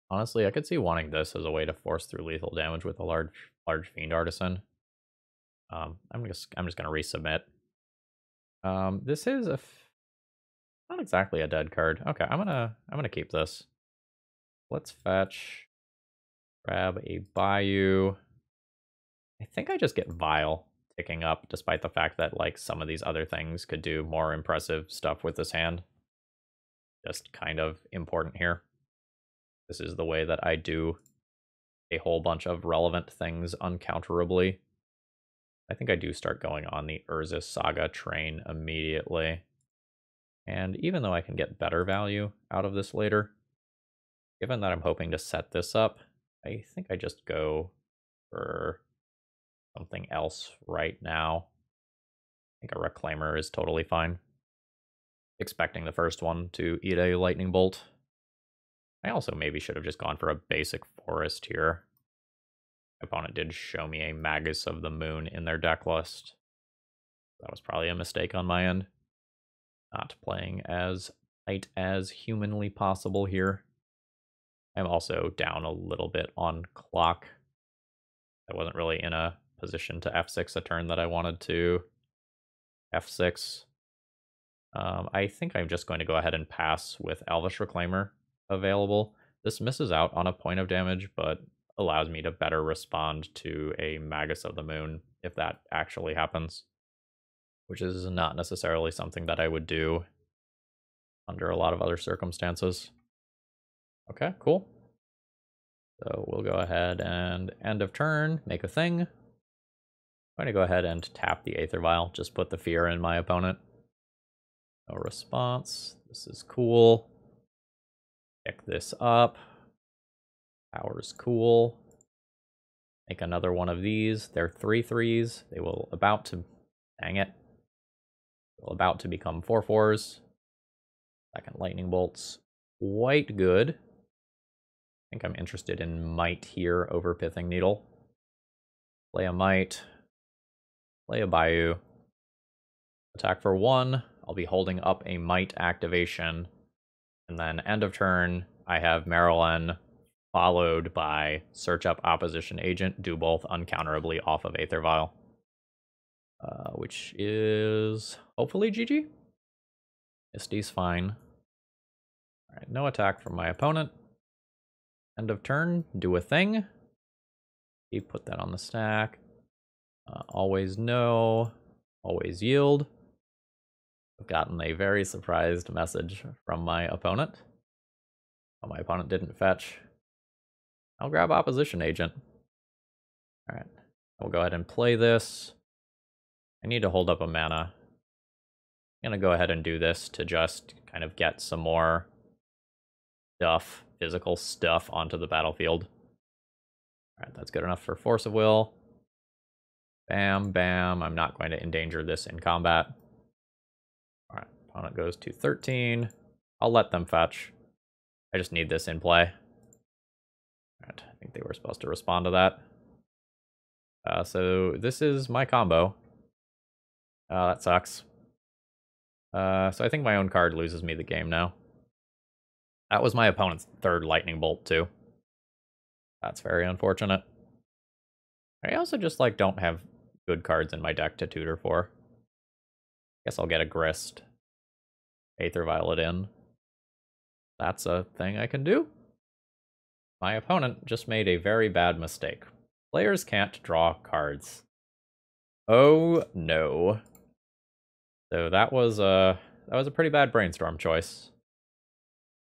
Speaker 1: Honestly, I could see wanting this as a way to force through lethal damage with a large Fiend Artisan. I'm just gonna resubmit. This is not exactly a dead card. Okay, I'm gonna keep this. Let's fetch. Grab a Bayou. I think I just get Vial ticking up, despite the fact that some of these other things could do more impressive stuff with this hand. Just kind of important here. This is the way that I do a whole bunch of relevant things uncounterably. I think I do start going on the Urza Saga train immediately. And even though I can get better value out of this later, given that I'm hoping to set this up, I think I just go for something else right now. I think a Reclaimer is totally fine. Expecting the first one to eat a lightning bolt. I also maybe should have just gone for a basic forest here. My opponent did show me a Magus of the Moon in their deck list. That was probably a mistake on my end. Not playing as tight as humanly possible here. I'm also down a little bit on clock. I wasn't really in a position to F6 a turn that I wanted to. F6. I think I'm just going to go ahead and pass with Elvish Reclaimer available. This misses out on a point of damage, but allows me to better respond to a Magus of the Moon if that actually happens. Which is not necessarily something that I would do under a lot of other circumstances. Okay, cool. So we'll go ahead and end of turn, make a thing. I'm going to go ahead and tap the Aether Vial, just put the fear in my opponent. No response. This is cool. Pick this up. Power's cool. Make another one of these. They're 3/3s. They will about to... Dang it. They'll about to become 4/4s. Second lightning bolts. Quite good. I think I'm interested in Might here over Pithing Needle. Play a Might. Play a Bayou. Attack for 1. I'll be holding up a Might activation. And then end of turn, I have Maralen followed by Search Up Opposition Agent, do both uncounterably off of Aether Vial. Which is hopefully GG. Misty's fine. Alright, no attack from my opponent. End of turn, do a thing. Put that on the stack. Always no. Always yield. I've gotten a very surprised message from my opponent. Oh, my opponent didn't fetch. I'll grab Opposition Agent. All right, we'll go ahead and play this. I need to hold up a mana. I'm gonna go ahead and do this to just kind of get some more stuff, physical stuff, onto the battlefield. All right, that's good enough for Force of Will. Bam, bam. I'm not going to endanger this in combat. All right, opponent goes to 13. I'll let them fetch. I just need this in play. All right, I think they were supposed to respond to that. So this is my combo. That sucks. So I think my own card loses me the game now. That was my opponent's third lightning bolt too. That's very unfortunate. I also just like don't have good cards in my deck to tutor for. Guess I'll get a Grist. Aether Vial it in. That's a thing I can do. My opponent just made a very bad mistake. Players can't draw cards. Oh no. So that was a pretty bad brainstorm choice.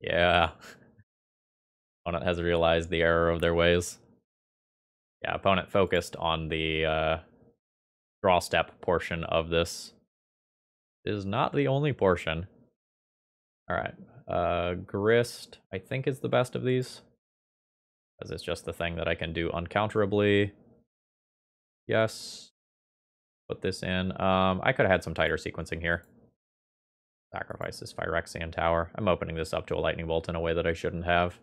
Speaker 1: Yeah. Opponent has realized the error of their ways. Yeah, opponent focused on the draw step portion of this. Is not the only portion. Alright. Grist, I think, is the best of these. Because it's just the thing that I can do uncounterably. Yes. Put this in. I could have had some tighter sequencing here. Sacrifice this Phyrexian Tower. I'm opening this up to a Lightning Bolt in a way that I shouldn't have.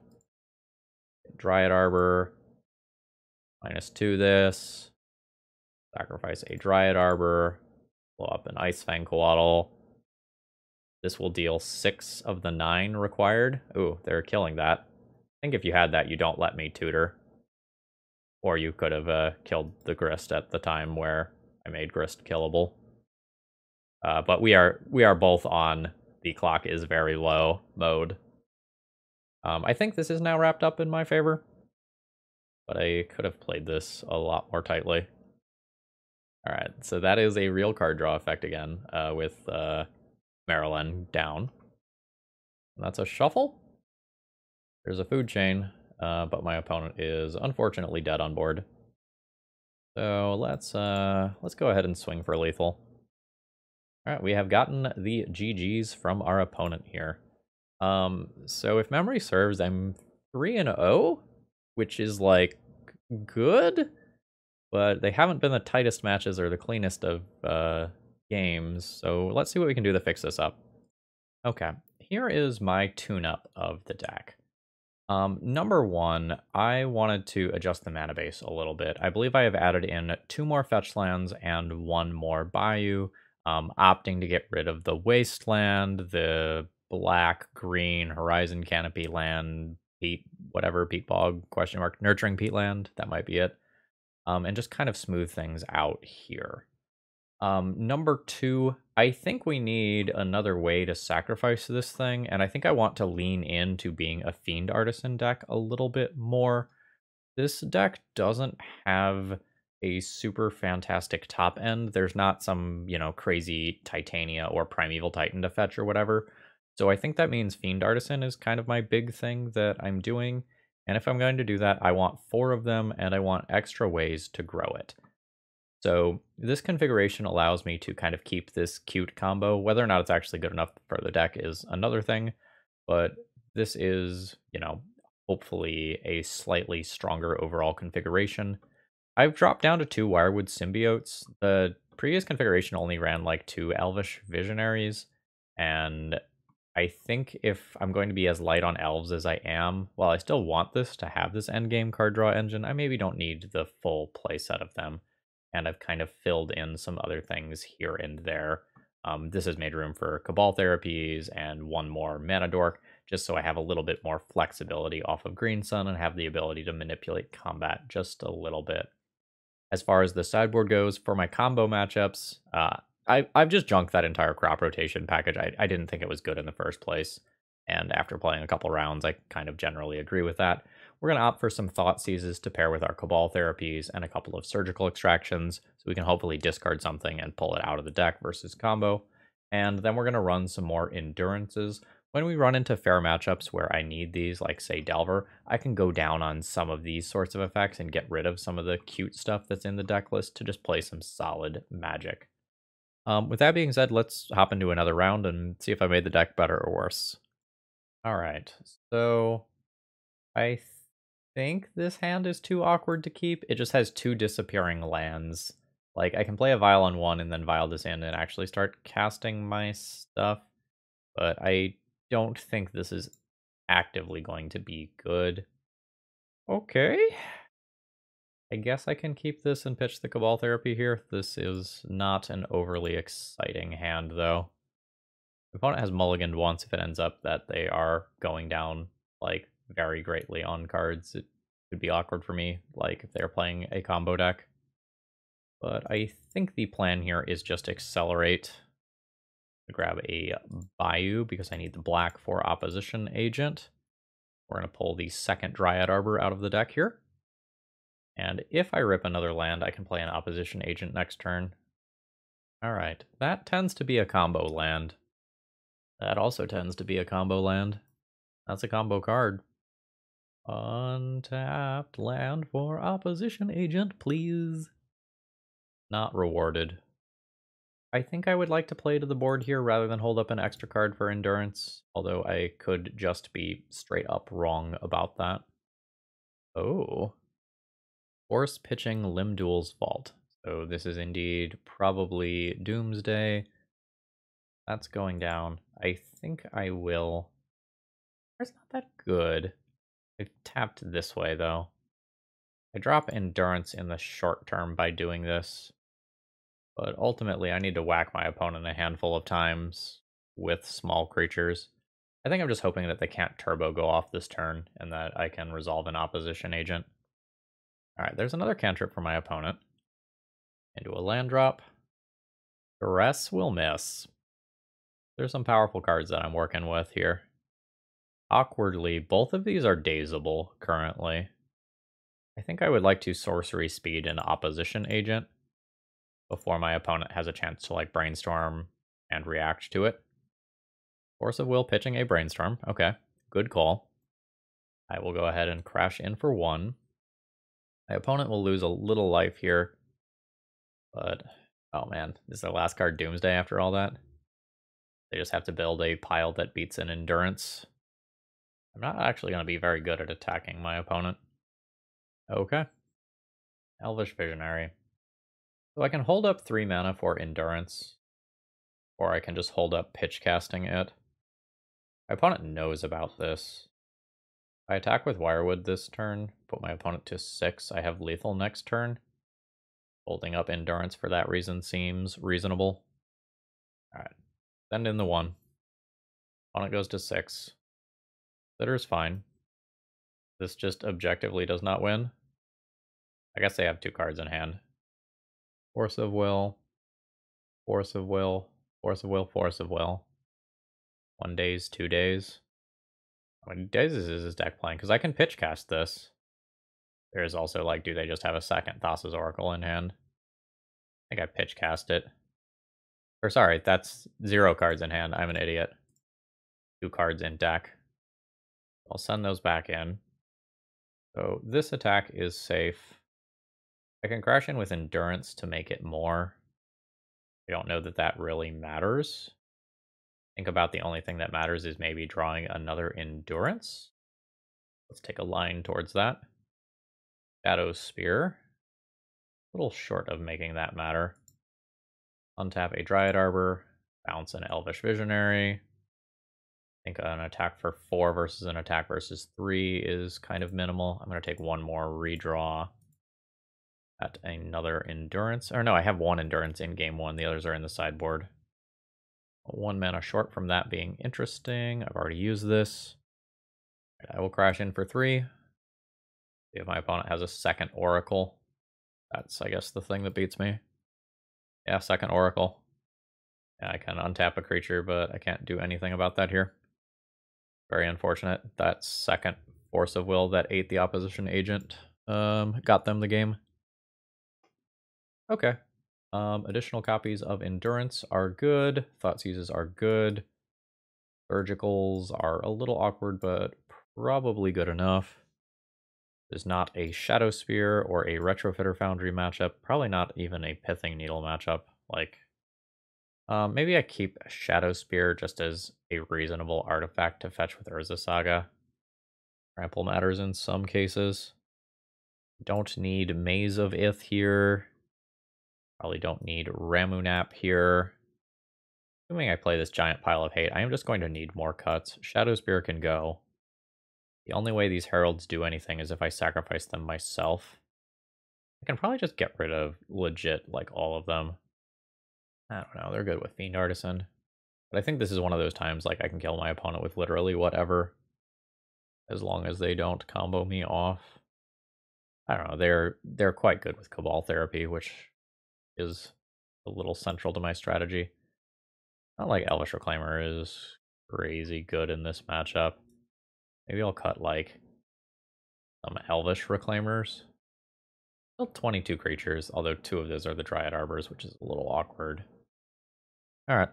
Speaker 1: Dryad Arbor. -2 this. Sacrifice a Dryad Arbor. Blow up an Ice Fang Coatl. This will deal 6 of the 9 required. Ooh, they're killing that. I think if you had that, you don't let me tutor. Or you could have killed the Grist at the time where I made Grist killable. But we are both on the clock is very low mode. I think this is now wrapped up in my favor. But I could have played this a lot more tightly. Alright, so that is a real card draw effect again, with Maralen down. And that's a shuffle. There's a food chain, but my opponent is unfortunately dead on board. So let's go ahead and swing for lethal. Alright, we have gotten the GGs from our opponent here. So if memory serves, I'm 3-0, which is like good, but they haven't been the tightest matches or the cleanest of games. So let's see what we can do to fix this up. Okay, here is my tune-up of the deck. Number one, I wanted to adjust the mana base a little bit. I believe I have added in 2 more fetch lands and 1 more Bayou, opting to get rid of the Wasteland, the black-green Horizon Canopy land, peat, whatever, peat bog, question mark, nurturing peat land, that might be it, and just kind of smooth things out here. Number 2, I think we need another way to sacrifice this thing, and I think I want to lean into being a Fiend Artisan deck a little bit more. This deck doesn't have a super fantastic top end. There's not some, crazy Titania or Primeval Titan to fetch or whatever. So I think that means Fiend Artisan is kind of my big thing that I'm doing. And if I'm going to do that, I want 4 of them, and I want extra ways to grow it. So this configuration allows me to kind of keep this cute combo. Whether or not it's actually good enough for the deck is another thing, but this is, hopefully a slightly stronger overall configuration. I've dropped down to 2 Wirewood Symbiotes. The previous configuration only ran like 2 Elvish Visionaries, and I think if I'm going to be as light on elves as I am, while I still want this to have this endgame card draw engine, I maybe don't need the full playset of them. And I've kind of filled in some other things here and there. This has made room for Cabal Therapies and 1 more Mana Dork, just so I have a little bit more flexibility off of Green Sun and have the ability to manipulate combat just a little bit. As far as the sideboard goes, for my combo matchups, I've just junked that entire crop rotation package. I didn't think it was good in the first place. And after playing a couple rounds, I kind of generally agree with that. We're going to opt for some Thought Seizes to pair with our Cabal Therapies and a couple of Surgical Extractions, so we can hopefully discard something and pull it out of the deck versus combo. And then we're going to run some more Endurances. When we run into fair matchups where I need these, like say Delver, I can go down on some of these sorts of effects and get rid of some of the cute stuff that's in the deck list to just play some solid Magic. With that being said, let's hop into another round and see if I made the deck better or worse. All right, so I think this hand is too awkward to keep. It just has 2 disappearing lands. Like, I can play a Vial on 1 and then Vial this in and actually start casting my stuff, but I don't think this is actively going to be good. Okay. I guess I can keep this and pitch the Cabal Therapy here. This is not an overly exciting hand, though. The opponent has mulliganed once if it ends up that they are going down, like, very greatly on cards. It would be awkward for me, like, if they're playing a combo deck. But I think the plan here is just accelerate. Grab a Bayou because I need the black for opposition agent. We're going to pull the second Dryad Arbor out of the deck here. And if I rip another land, I can play an opposition agent next turn. Alright, that tends to be a combo land. That also tends to be a combo land. That's a combo card. Untapped land for opposition agent, please. Not rewarded. I think I would like to play to the board here rather than hold up an extra card for endurance, although I could just be straight up wrong about that. Oh. Force pitching Limdual's Vault. So this is indeed probably Doomsday. That's going down. I think I will. It's not that good. I've tapped this way, though. I drop endurance in the short term by doing this. But ultimately, I need to whack my opponent a handful of times with small creatures. I think I'm just hoping that they can't turbo go off this turn and that I can resolve an opposition agent. Alright, there's another cantrip for my opponent. Into a land drop. Duress will miss. There's some powerful cards that I'm working with here. Awkwardly, both of these are dazable currently. I think I would like to sorcery speed an opposition agent before my opponent has a chance to like brainstorm and react to it. Force of Will pitching a brainstorm. Okay, good call. I will go ahead and crash in for 1. My opponent will lose a little life here, but oh man, is their last card Doomsday after all that? They just have to build a pile that beats an endurance. I'm not actually going to be very good at attacking my opponent. Okay. Elvish Visionary. So I can hold up 3 mana for endurance, or I can just hold up pitch casting it. My opponent knows about this. If I attack with Wirewood this turn, put my opponent to 6, I have lethal next turn. Holding up endurance for that reason seems reasonable. Alright, send in the 1. Opponent goes to 6. Sitter's fine. This just objectively does not win. I guess they have 2 cards in hand. Force of Will. Force of Will. Force of Will. Force of Will. 1 days, 2 days. How many days is his deck playing? Because I can pitch cast this. There's also like, do they just have a second Thassa's Oracle in hand? I think I pitch cast it. Or sorry, that's 0 cards in hand. I'm an idiot. 2 cards in deck. I'll send those back in. So this attack is safe. I can crash in with endurance to make it more. I don't know that that really matters. Think about the only thing that matters is maybe drawing another endurance. Let's take a line towards that. Shadow Spear. A little short of making that matter. Untap a Dryad Arbor. Bounce an Elvish Visionary. I think an attack for 4 versus an attack versus 3 is kind of minimal. I'm going to take 1 more redraw at another endurance. Or no, I have 1 endurance in game 1. The others are in the sideboard. 1 mana short from that being interesting. I've already used this. I will crash in for 3. See if my opponent has a second Oracle. That's, I guess, the thing that beats me. Yeah, second Oracle. Yeah, I can untap a creature, but I can't do anything about that here. Very unfortunate. That second Force of Will that ate the opposition agent got them the game. Okay. Additional copies of Endurance are good. Thoughtseizes are good. Surgicals are a little awkward, but probably good enough. There's not a Shadow Spear or a Retrofitter Foundry matchup. Probably not even a Pithing Needle matchup. Like, maybe I keep Shadow Spear just as a reasonable artifact to fetch with Urza Saga. Trample matters in some cases. Don't need Maze of Ith here. Probably don't need Ramunap here. Assuming I play this giant pile of hate, I am just going to need more cuts. Shadow Spear can go. The only way these heralds do anything is if I sacrifice them myself. I can probably just get rid of legit, like, all of them. I don't know, they're good with Fiend Artisan. But I think this is one of those times, like, I can kill my opponent with literally whatever. As long as they don't combo me off. I don't know, they're quite good with Cabal Therapy, which is a little central to my strategy. Not like Elvish Reclaimer is crazy good in this matchup. Maybe I'll cut, like, some Elvish Reclaimers. Still 22 creatures, although 2 of those are the Dryad Arbors, which is a little awkward. Alright.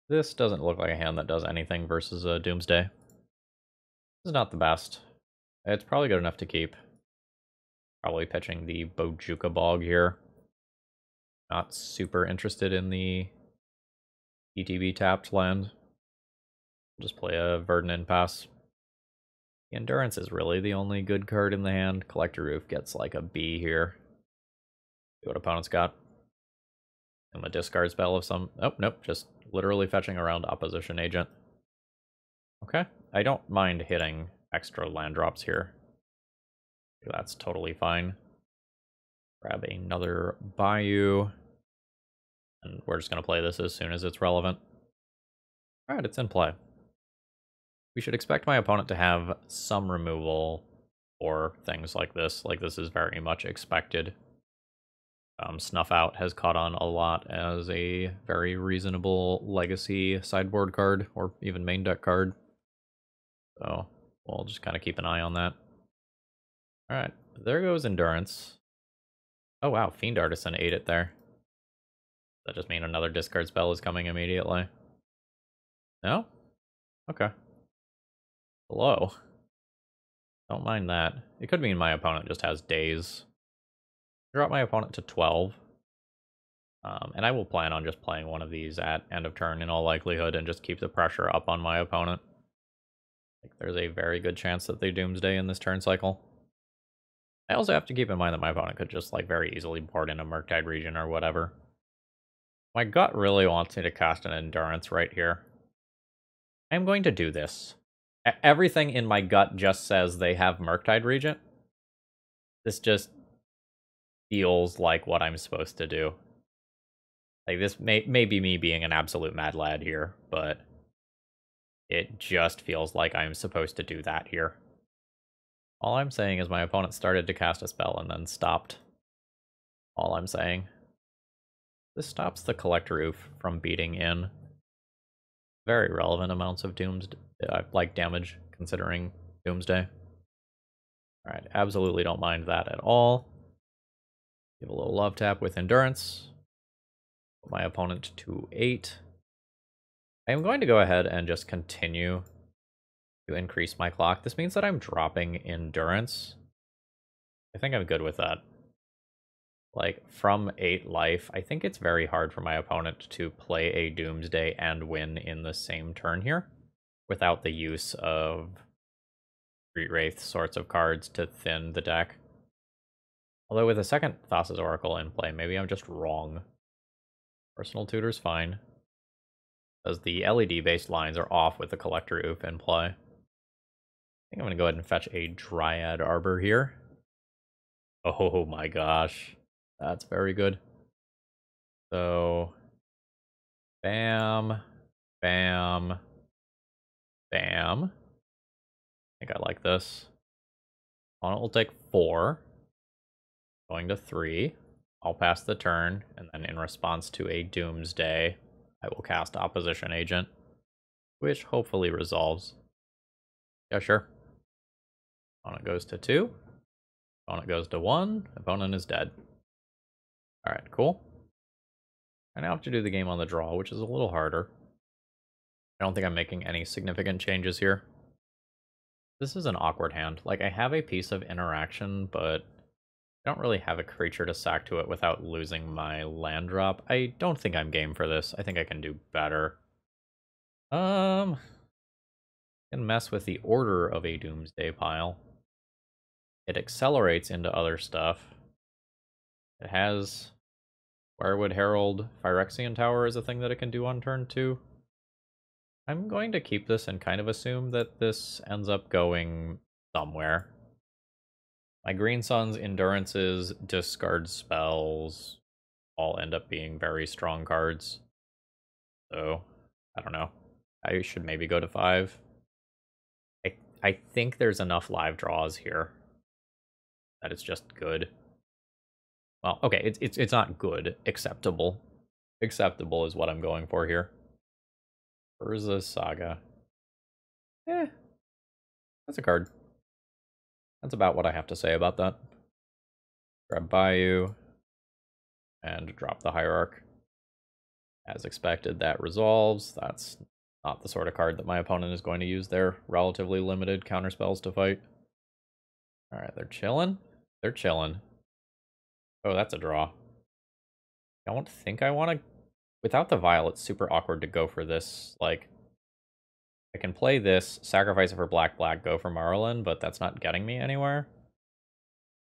Speaker 1: This doesn't look like a hand that does anything versus a Doomsday. This is not the best. It's probably good enough to keep. Probably pitching the Bojuka Bog here. Not super interested in the ETB tapped land. Just play a Verdant Impasse. The Endurance is really the only good card in the hand. Collector Roof gets like a B here. See what opponent's got. And a discard spell of some... Oh, nope, just literally fetching around Opposition Agent. Okay, I don't mind hitting extra land drops here. That's totally fine. Grab another Bayou. And we're just going to play this as soon as it's relevant. Alright, it's in play. We should expect my opponent to have some removal for things like this. Like, this is very much expected. Snuff Out has caught on a lot as a very reasonable legacy sideboard card, or even main deck card. So we'll just kind of keep an eye on that. Alright, there goes Endurance. Oh wow, Fiend Artisan ate it there. Does that just mean another discard spell is coming immediately? No? Okay. Hello. Don't mind that. It could mean my opponent just has days. Drop my opponent to 12. And I will plan on just playing one of these at end of turn in all likelihood and just keep the pressure up on my opponent. Like, there's a very good chance that they Doomsday in this turn cycle. I also have to keep in mind that my opponent could just, like, very easily board in a Murktide region or whatever. My gut really wants me to cast an Endurance right here. I'm going to do this. Everything in my gut just says they have Murktide Regent. This just feels like what I'm supposed to do. Like, this may be me being an absolute mad lad here, but it just feels like I'm supposed to do that here. All I'm saying is my opponent started to cast a spell and then stopped. All I'm saying. This stops the Collector Roof from beating in very relevant amounts of like damage, considering Doomsday. Alright, absolutely don't mind that at all. Give a little love tap with Endurance. Put my opponent to 8. I am going to go ahead and just continue to increase my clock. This means that I'm dropping Endurance. I think I'm good with that. Like, from 8 life, I think it's very hard for my opponent to play a Doomsday and win in the same turn here without the use of Street Wraith sorts of cards to thin the deck. Although with a second Thassa's Oracle in play, maybe I'm just wrong. Personal Tutor's fine, because the LED-based lines are off with the Collector Roof in play. I think I'm going to go ahead and fetch a Dryad Arbor here. Oh my gosh. That's very good. So, bam, bam, bam. I think I like this. Opponent will take 4. Going to 3. I'll pass the turn, and then in response to a Doomsday, I will cast Opposition Agent, which hopefully resolves. Yeah, sure. Opponent goes to 2. Opponent goes to 1. Opponent is dead. Alright, cool. I now have to do the game on the draw, which is a little harder. I don't think I'm making any significant changes here. This is an awkward hand. Like, I have a piece of interaction, but I don't really have a creature to sack to it without losing my land drop. I don't think I'm game for this. I think I can do better. Can mess with the order of a Doomsday pile. It accelerates into other stuff. It has Wirewood Herald. Phyrexian Tower is a thing that it can do on turn 2. I'm going to keep this and kind of assume that this ends up going somewhere. My Green Sun's Endurances, discard spells, all end up being very strong cards. So, I don't know. I should maybe go to 5. I think there's enough live draws here that it's just good. Well, okay, it's not good. Acceptable. Acceptable is what I'm going for here. Urza Saga. That's a card. That's about what I have to say about that. Grab Bayou and drop the Hierarch. As expected, that resolves. That's not the sort of card that my opponent is going to use their relatively limited counterspells to fight. Alright, they're chilling. They're chilling. Oh, that's a draw. I don't think I want to... Without the Vial, it's super awkward to go for this. Like, I can play this, sacrifice it for black, go for Maralen, but that's not getting me anywhere.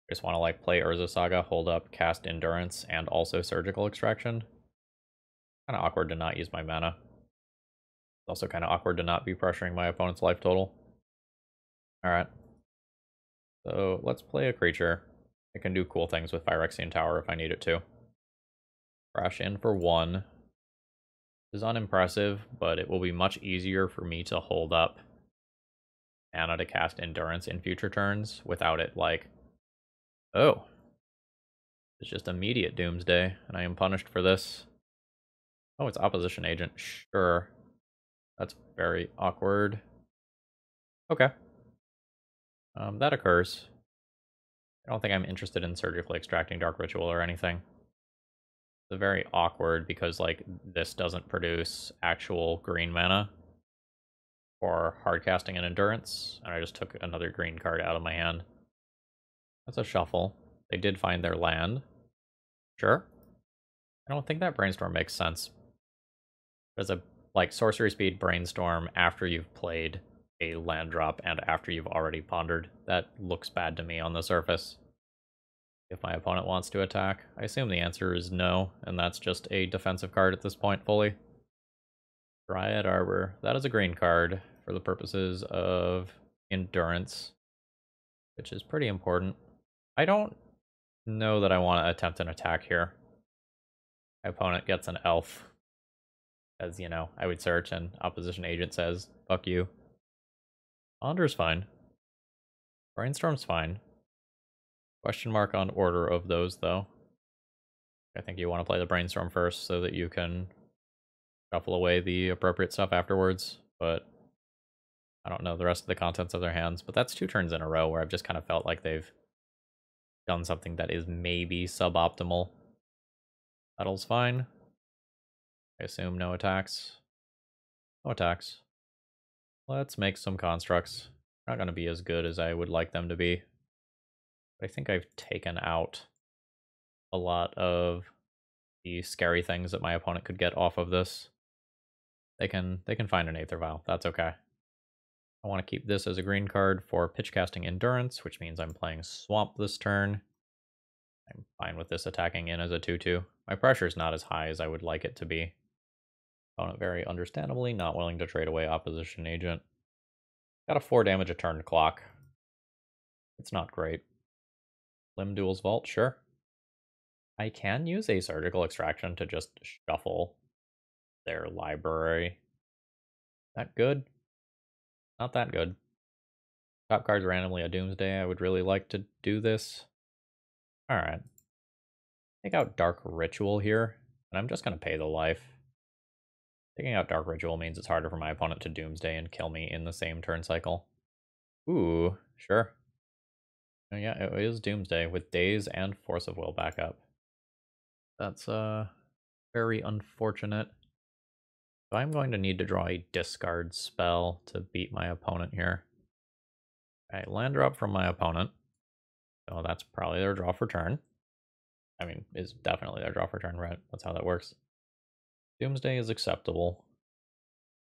Speaker 1: I just want to, like, play Urza Saga, hold up, cast Endurance, and also Surgical Extraction. Kind of awkward to not use my mana. It's also kind of awkward to not be pressuring my opponent's life total. Alright. So, let's play a creature. It can do cool things with Phyrexian Tower if I need it to. Crash in for 1. This is unimpressive, but it will be much easier for me to hold up mana to cast Endurance in future turns without it, like... Oh. It's just immediate Doomsday, and I am punished for this. Oh, it's Opposition Agent. Sure. That's very awkward. Okay. That occurs. I don't think I'm interested in surgically extracting Dark Ritual or anything. It's very awkward because, like, this doesn't produce actual green mana for hardcasting and Endurance, and I just took another green card out of my hand. That's a shuffle. They did find their land. Sure. I don't think that Brainstorm makes sense. There's a, like, sorcery speed Brainstorm after you've played a land drop and after you've already pondered. That looks bad to me on the surface. If my opponent wants to attack, I assume the answer is no, and that's just a defensive card at this point fully. Dryad Arbor. That is a green card for the purposes of Endurance, which is pretty important. I don't know that I want to attempt an attack here. My opponent gets an elf. As, you know, I would search and Opposition Agent says, fuck you. Ponder's fine. Brainstorm's fine. Question mark on order of those, though. I think you want to play the Brainstorm first so that you can shuffle away the appropriate stuff afterwards, but I don't know the rest of the contents of their hands. But that's 2 turns in a row where I've just kind of felt like they've done something that is maybe suboptimal. Battle's fine. I assume no attacks. No attacks. Let's make some constructs. Not going to be as good as I would like them to be. I think I've taken out a lot of the scary things that my opponent could get off of this. They can find an Aether Vial. That's okay. I want to keep this as a green card for pitch casting Endurance, which means I'm playing Swamp this turn. I'm fine with this attacking in as a 2/2. My pressure's not as high as I would like it to be. Opponent very understandably not willing to trade away Opposition Agent. Got a 4 damage a turn clock. It's not great. Limb Duel's Vault, sure. I can use a Surgical Extraction to just shuffle their library. That good? Not that good. Top card's randomly a Doomsday. I would really like to do this. Alright. Take out Dark Ritual here, and I'm just going to pay the life. Taking out Dark Ritual means it's harder for my opponent to Doomsday and kill me in the same turn cycle. Ooh, sure. Oh, yeah, it is Doomsday with Daze and Force of Will backup. That's very unfortunate. I'm going to need to draw a discard spell to beat my opponent here. Okay, land drop from my opponent. So that's probably their draw for turn. I mean, is definitely their draw for turn, right? That's how that works. Doomsday is acceptable.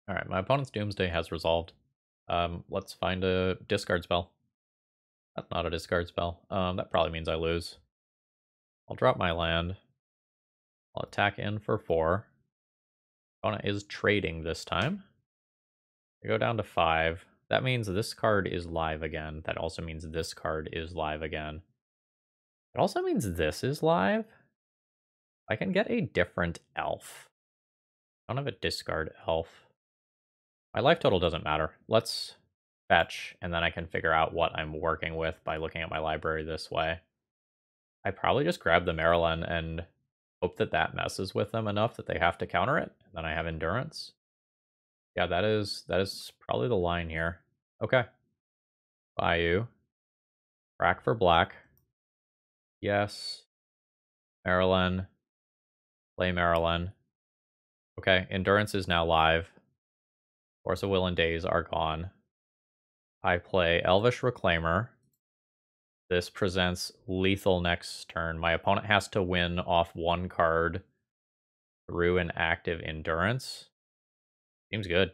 Speaker 1: Alright, my opponent's Doomsday has resolved. Let's find a discard spell. That's not a discard spell. That probably means I lose. I'll drop my land. I'll attack in for 4. Opponent is trading this time. I go down to 5. That means this card is live again. That also means this card is live again. It also means this is live. I can get a different elf. I don't have a discard elf. My life total doesn't matter. Let's fetch, and then I can figure out what I'm working with by looking at my library this way. I probably just grab the Maralen and hope that that messes with them enough that they have to counter it. And then I have endurance. Yeah, that is probably the line here. Okay. Bayou. Crack for black. Yes. Maralen. Play Maralen. Okay, endurance is now live. Force of Will and Days are gone. I play Elvish Reclaimer. This presents lethal next turn. My opponent has to win off 1 card through an active endurance. Seems good.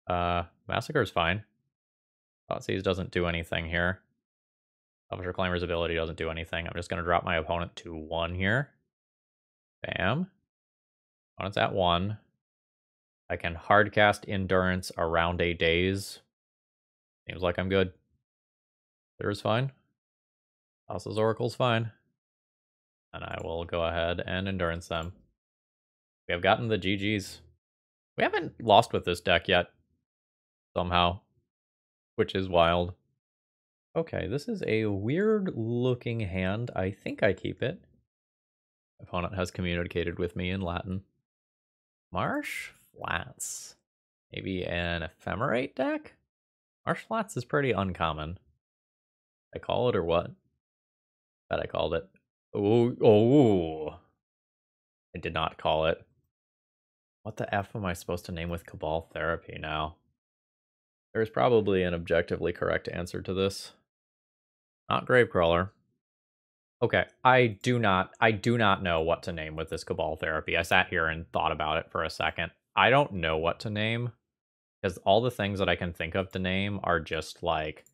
Speaker 1: Massacre is fine. Thoughtseize doesn't do anything here. Elvish Reclaimer's ability doesn't do anything. I'm just going to drop my opponent to 1 here. Bam. Opponent's at 1. I can hardcast endurance around a daze. Seems like I'm good. There's fine. House's Oracle's fine. And I will go ahead and endurance them. We have gotten the GGs. We haven't lost with this deck yet. Somehow. Which is wild. Okay, this is a weird looking hand. I think I keep it. Opponent has communicated with me in Latin. Marsh Flats. Maybe an Ephemerate deck? Marsh Flats is pretty uncommon. I call it or what? Bet I called it. Oh. I did not call it. What the F am I supposed to name with Cabal Therapy now? There's probably an objectively correct answer to this. Not Gravecrawler. Okay, I do not know what to name with this Cabal Therapy. I sat here and thought about it for a second. I don't know what to name, because all the things that I can think of to name are just, like,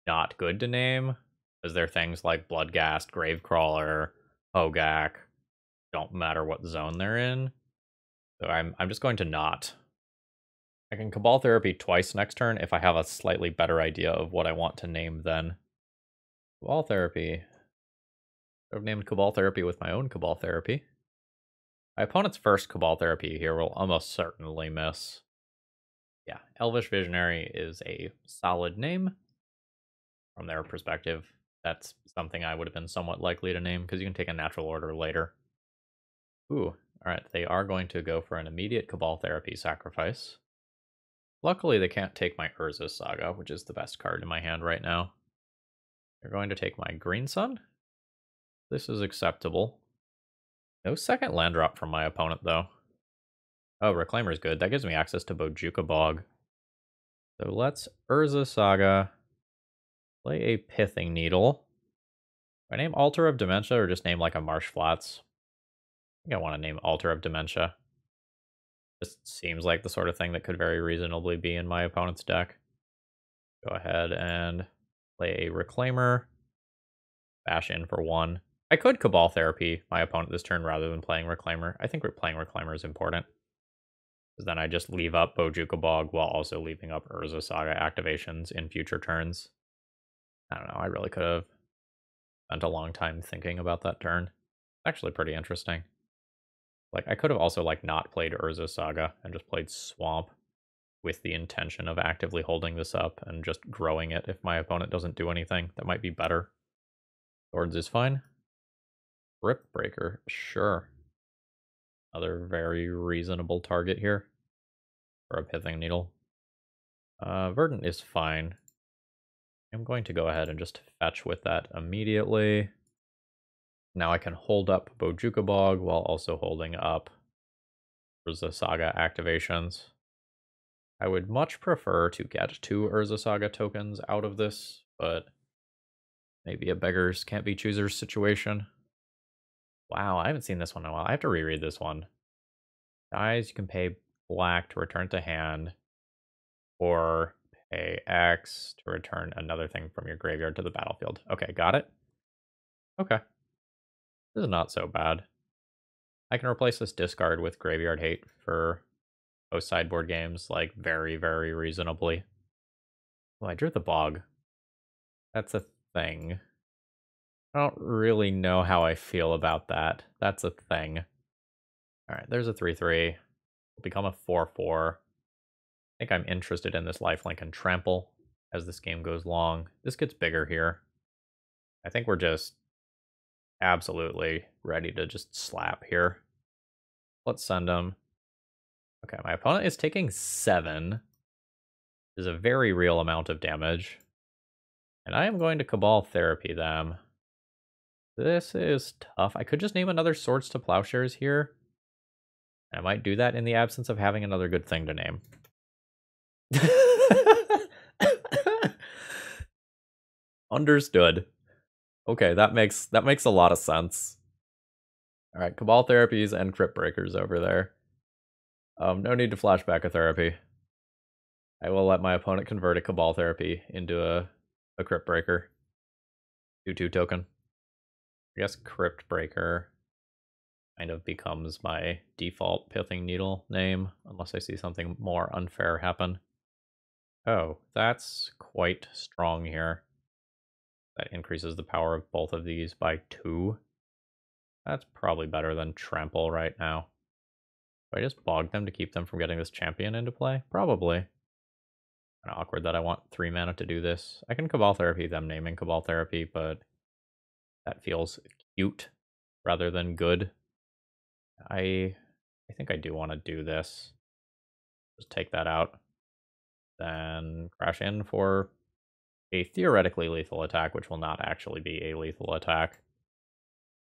Speaker 1: not good to name. Because they're things like Bloodghast, Gravecrawler, Hogak. Don't matter what zone they're in. So I'm just going to not. I can Cabal Therapy twice next turn if I have a slightly better idea of what I want to name then. Cabal Therapy. I've named Cabal Therapy with my own Cabal Therapy. My opponent's first Cabal Therapy here will almost certainly miss. Yeah, Elvish Visionary is a solid name. From their perspective, that's something I would have been somewhat likely to name, because you can take a natural order later. Ooh, alright, they are going to go for an immediate Cabal Therapy sacrifice. Luckily, they can't take my Urza Saga, which is the best card in my hand right now. They're going to take my Green Sun. This is acceptable. No second land drop from my opponent, though. Oh, Reclaimer's good. That gives me access to Bojuka Bog. So let's Urza Saga. Play a Pithing Needle. Do I name Altar of Dementia or just name like a Marsh Flats? I think I want to name Altar of Dementia. Just seems like the sort of thing that could very reasonably be in my opponent's deck. Go ahead and play a Reclaimer. Bash in for 1. I could Cabal Therapy my opponent this turn rather than playing Reclaimer. I think playing Reclaimer is important. Because then I just leave up Bojuka Bog while also leaving up Urza Saga activations in future turns. I don't know, I really could have spent a long time thinking about that turn. It's actually pretty interesting. Like, I could have also, like, not played Urza Saga and just played Swamp with the intention of actively holding this up and just growing it if my opponent doesn't do anything. That might be better. Swords is fine. Rip Breaker, sure. Another very reasonable target here for a Pithing Needle. Verdant is fine. I'm going to go ahead and just fetch with that immediately. Now I can hold up Bojuka Bog while also holding up Urza Saga activations. I would much prefer to get 2 Urza Saga tokens out of this, but maybe a beggars can't be choosers situation. Wow, I haven't seen this one in a while. I have to reread this one. Guys, you can pay black to return to hand, or pay X to return another thing from your graveyard to the battlefield. Okay, got it. Okay. This is not so bad. I can replace this discard with Graveyard Hate for most sideboard games, like, very, very reasonably. Oh, I drew the Bog. That's a thing. I don't really know how I feel about that. That's a thing. Alright, there's a 3-3. It'll become a 4-4. I think I'm interested in this lifelink and trample as this game goes long. This gets bigger here. I think we're just absolutely ready to just slap here. Let's send him. Okay, my opponent is taking 7. This is a very real amount of damage. And I am going to Cabal Therapy them. This is tough. I could just name another Swords to Plowshares here. I might do that in the absence of having another good thing to name. Understood. Okay, that makes a lot of sense. All right, Cabal Therapies and Crypt Breakers over there. No need to flashback a therapy. I will let my opponent convert a Cabal Therapy into a Crypt Breaker. 2/2 token. I guess Crypt Breaker kind of becomes my default Pithing Needle name, unless I see something more unfair happen. Oh, that's quite strong here. That increases the power of both of these by 2. That's probably better than Trample right now. Do I just bog them to keep them from getting this champion into play? Probably. Kind of awkward that I want 3 mana to do this. I can Cabal Therapy them naming Cabal Therapy, but that feels cute rather than good. I think I do want to do this. Just take that out. Then crash in for a theoretically lethal attack, which will not actually be a lethal attack.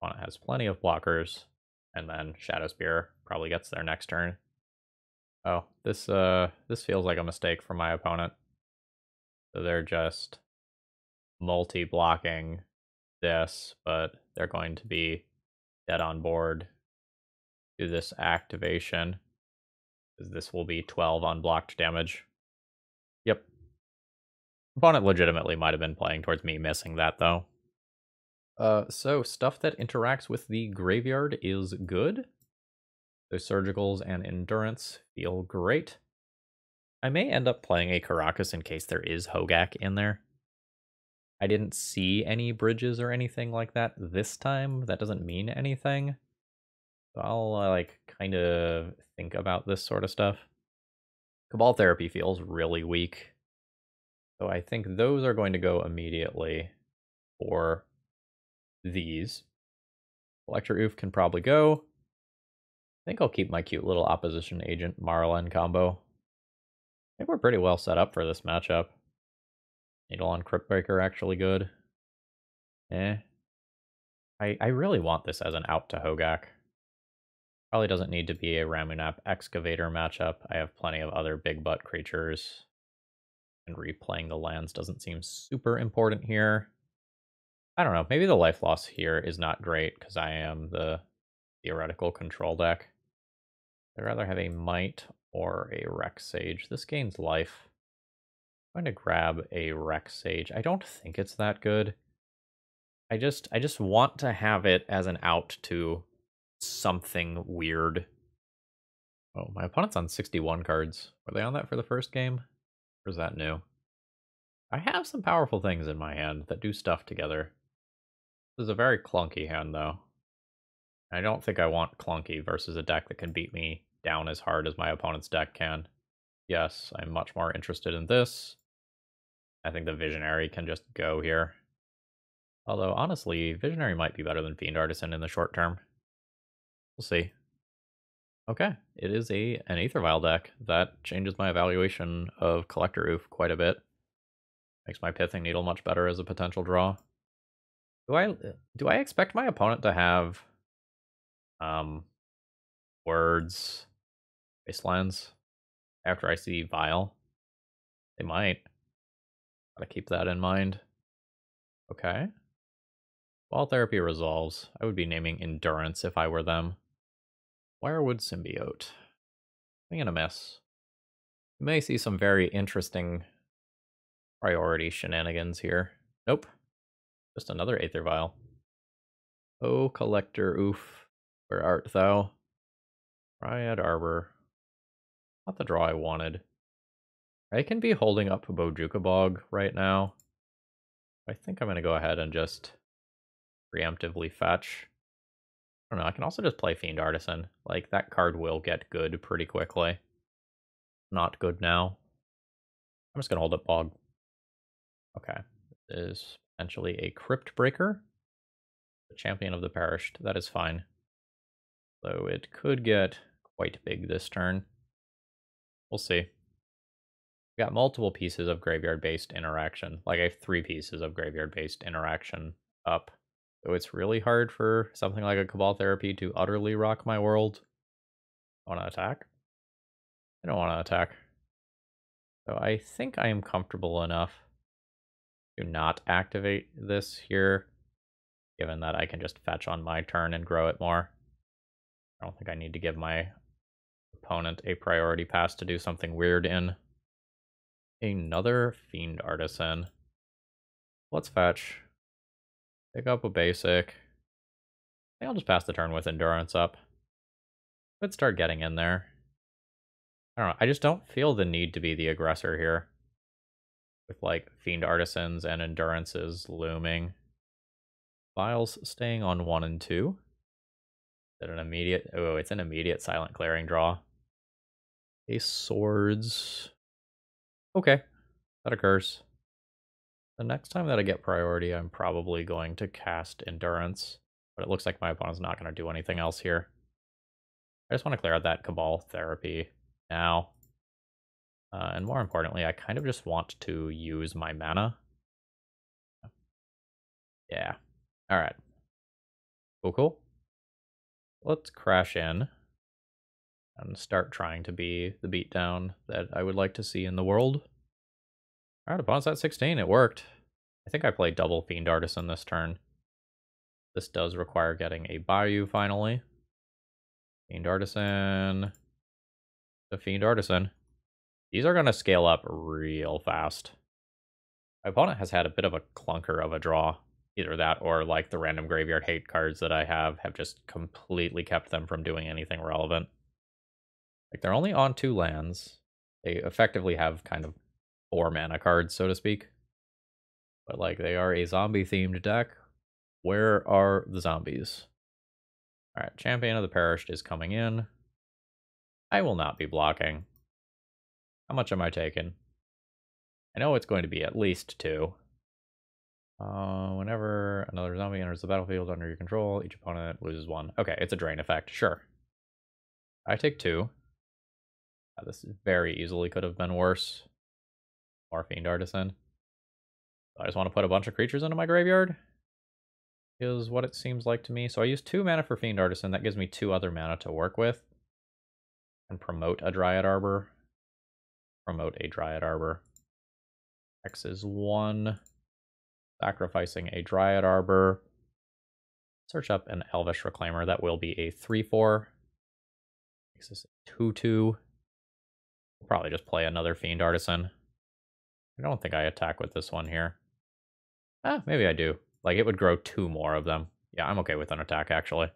Speaker 1: Opponent has plenty of blockers, and then Shadow Spear probably gets there next turn. Oh, this feels like a mistake from my opponent. So they're just multi-blocking this, but they're going to be dead on board to this activation. This will be 12 unblocked damage. Yep. Opponent legitimately might have been playing towards me missing that, though. So stuff that interacts with the graveyard is good. Those surgicals and endurance feel great. I may end up playing a Caracas in case there is Hogak in there. I didn't see any bridges or anything like that this time. That doesn't mean anything. So I'll like kind of think about this sort of stuff. Cabal Therapy feels really weak. So I think those are going to go immediately for these. Collector Oof can probably go. I think I'll keep my cute little opposition agent Maralen combo. I think we're pretty well set up for this matchup. Needle on Cryptbreaker actually good. I really want this as an out to Hogak. Probably doesn't need to be a Ramunap Excavator matchup. I have plenty of other big butt creatures. And replaying the lands doesn't seem super important here. I don't know, maybe the life loss here is not great because I am the theoretical control deck. I'd rather have a Might or a Rex Sage. This gains life. I'm going to grab a Rex Sage. I don't think it's that good. I just want to have it as an out to something weird. Oh, my opponent's on 61 cards. Were they on that for the first game? Or is that new? I have some powerful things in my hand that do stuff together. This is a very clunky hand, though. I don't think I want clunky versus a deck that can beat me down as hard as my opponent's deck can. Yes, I'm much more interested in this. I think the Visionary can just go here. Although, honestly, Visionary might be better than Fiend Artisan in the short term. We'll see. Okay, it is an Aether Vial deck. That changes my evaluation of Collector Oof quite a bit. Makes my Pithing Needle much better as a potential draw. Do I expect my opponent to have words Wastelands. After I see Vial. They might. Gotta keep that in mind. Okay. While therapy resolves, I would be naming Endurance if I were them. Wirewood Symbiote. I'm gonna miss. You may see some very interesting priority shenanigans here. Nope. Just another Aether Vial. Oh, Collector, oof. Where art thou? Dryad Arbor. Not the draw I wanted. I can be holding up Bojuka Bog right now. I think I'm going to go ahead and just preemptively fetch. I don't know, I can also just play Fiend Artisan. Like, that card will get good pretty quickly. Not good now. I'm just going to hold up Bog. Okay. This is potentially a Crypt Breaker. The Champion of the Perished. That is fine. Though it could get quite big this turn. We'll see. We got multiple pieces of graveyard-based interaction. Like, I have 3 pieces of graveyard-based interaction up. So it's really hard for something like a Cabal Therapy to utterly rock my world. I want to attack? I don't want to attack. So I think I am comfortable enough to not activate this here, given that I can just fetch on my turn and grow it more. I don't think I need to give my opponent a priority pass to do something weird in. Another Fiend Artisan. Let's fetch. Pick up a basic. I think I'll just pass the turn with Endurance up. Could start getting in there. I don't know. I just don't feel the need to be the aggressor here. With, like, Fiend Artisans and Endurances looming. Vials staying on 1 and 2. Is it an immediate? Oh, it's an immediate Silent Clearing draw. Ace Swords. Okay, that occurs. The next time that I get priority, I'm probably going to cast Endurance. But it looks like my opponent's not going to do anything else here. I just want to clear out that Cabal Therapy now. And more importantly, I kind of just want to use my mana. Yeah. Alright. Cool. Let's crash in and start trying to be the beatdown that I would like to see in the world. Alright, opponent's at 16. It worked. I think I played double Fiend Artisan this turn. This does require getting a Bayou finally. Fiend Artisan. The Fiend Artisan. These are going to scale up real fast. My opponent has had a bit of a clunker of a draw. Either that or, like, the random graveyard hate cards that I have just completely kept them from doing anything relevant. Like, they're only on 2 lands. They effectively have kind of 4 mana cards, so to speak. But, like, they are a zombie-themed deck. Where are the zombies? Alright, Champion of the Perished is coming in. I will not be blocking. How much am I taking? I know it's going to be at least 2. Whenever another zombie enters the battlefield under your control, each opponent loses 1. Okay, it's a drain effect, sure. I take 2. This very easily could have been worse. More Fiend Artisan. I just want to put a bunch of creatures into my graveyard. Is what it seems like to me. So I use 2 mana for Fiend Artisan. That gives me 2 other mana to work with. And promote a Dryad Arbor. Promote a Dryad Arbor. X is 1. Sacrificing a Dryad Arbor. Search up an Elvish Reclaimer. That will be a 3/4. Makes this a 2/2. We'll probably just play another Fiend Artisan. I don't think I attack with this one here. Maybe I do. Like, it would grow 2 more of them. Yeah, I'm okay with an attack, actually.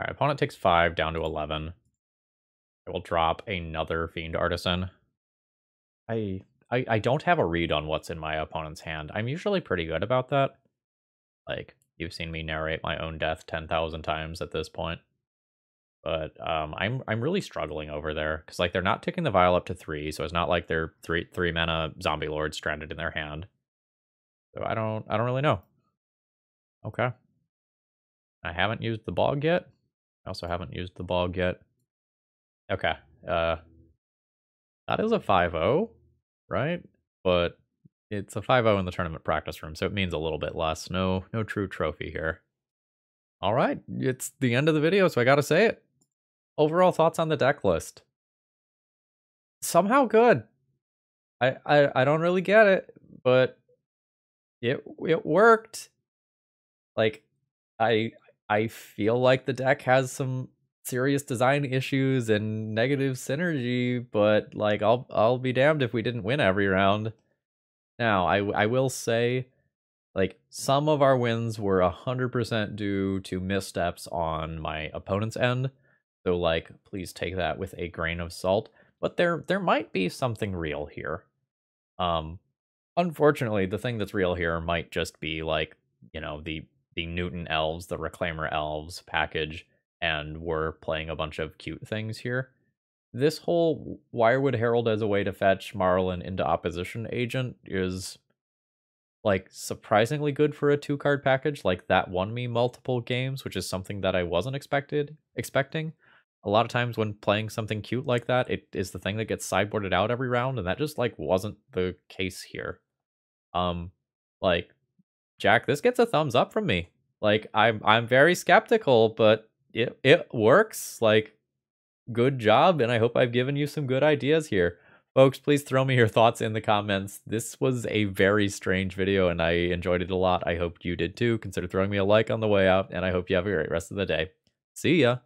Speaker 1: Alright, opponent takes 5 down to 11. I will drop another Fiend Artisan. I don't have a read on what's in my opponent's hand. I'm usually pretty good about that. Like, you've seen me narrate my own death 10,000 times at this point. But I'm really struggling over there. Because, like, they're not ticking the vial up to 3, so it's not like they're 3 mana Zombie Lord stranded in their hand. So I don't really know. Okay. I haven't used the bog yet. I also haven't used the bog yet. Okay. That is a 5/0, right? But it's a 5/0 in the tournament practice room, so it means a little bit less. No true trophy here. All right, it's the end of the video, so I gotta say it. Overall thoughts on the deck list. somehow good. I don't really get it, but it worked. Like I I feel like the deck has some serious design issues and negative synergy, but like I'll be damned if we didn't win every round. Now, I will say, like, some of our wins were 100% due to missteps on my opponent's end. So like, please take that with a grain of salt. But there might be something real here. Um Unfortunately, the thing that's real here might just be like, the Newton Elves, the Reclaimer Elves package, and we're playing a bunch of cute things here. This whole Wirewood Herald as a way to fetch Maralen into opposition agent is like surprisingly good for a 2-card package. Like that won me multiple games, which is something that I wasn't expecting. A lot of times when playing something cute like that, it is the thing that gets sideboarded out every round, and that just like wasn't the case here. Um, like Jack, this gets a thumbs up from me. Like I'm very skeptical, but it works. Like good job, and I hope I've given you some good ideas here. Folks, please throw me your thoughts in the comments. This was a very strange video, and I enjoyed it a lot. I hope you did too. Consider throwing me a like on the way out, and I hope you have a great rest of the day. See ya!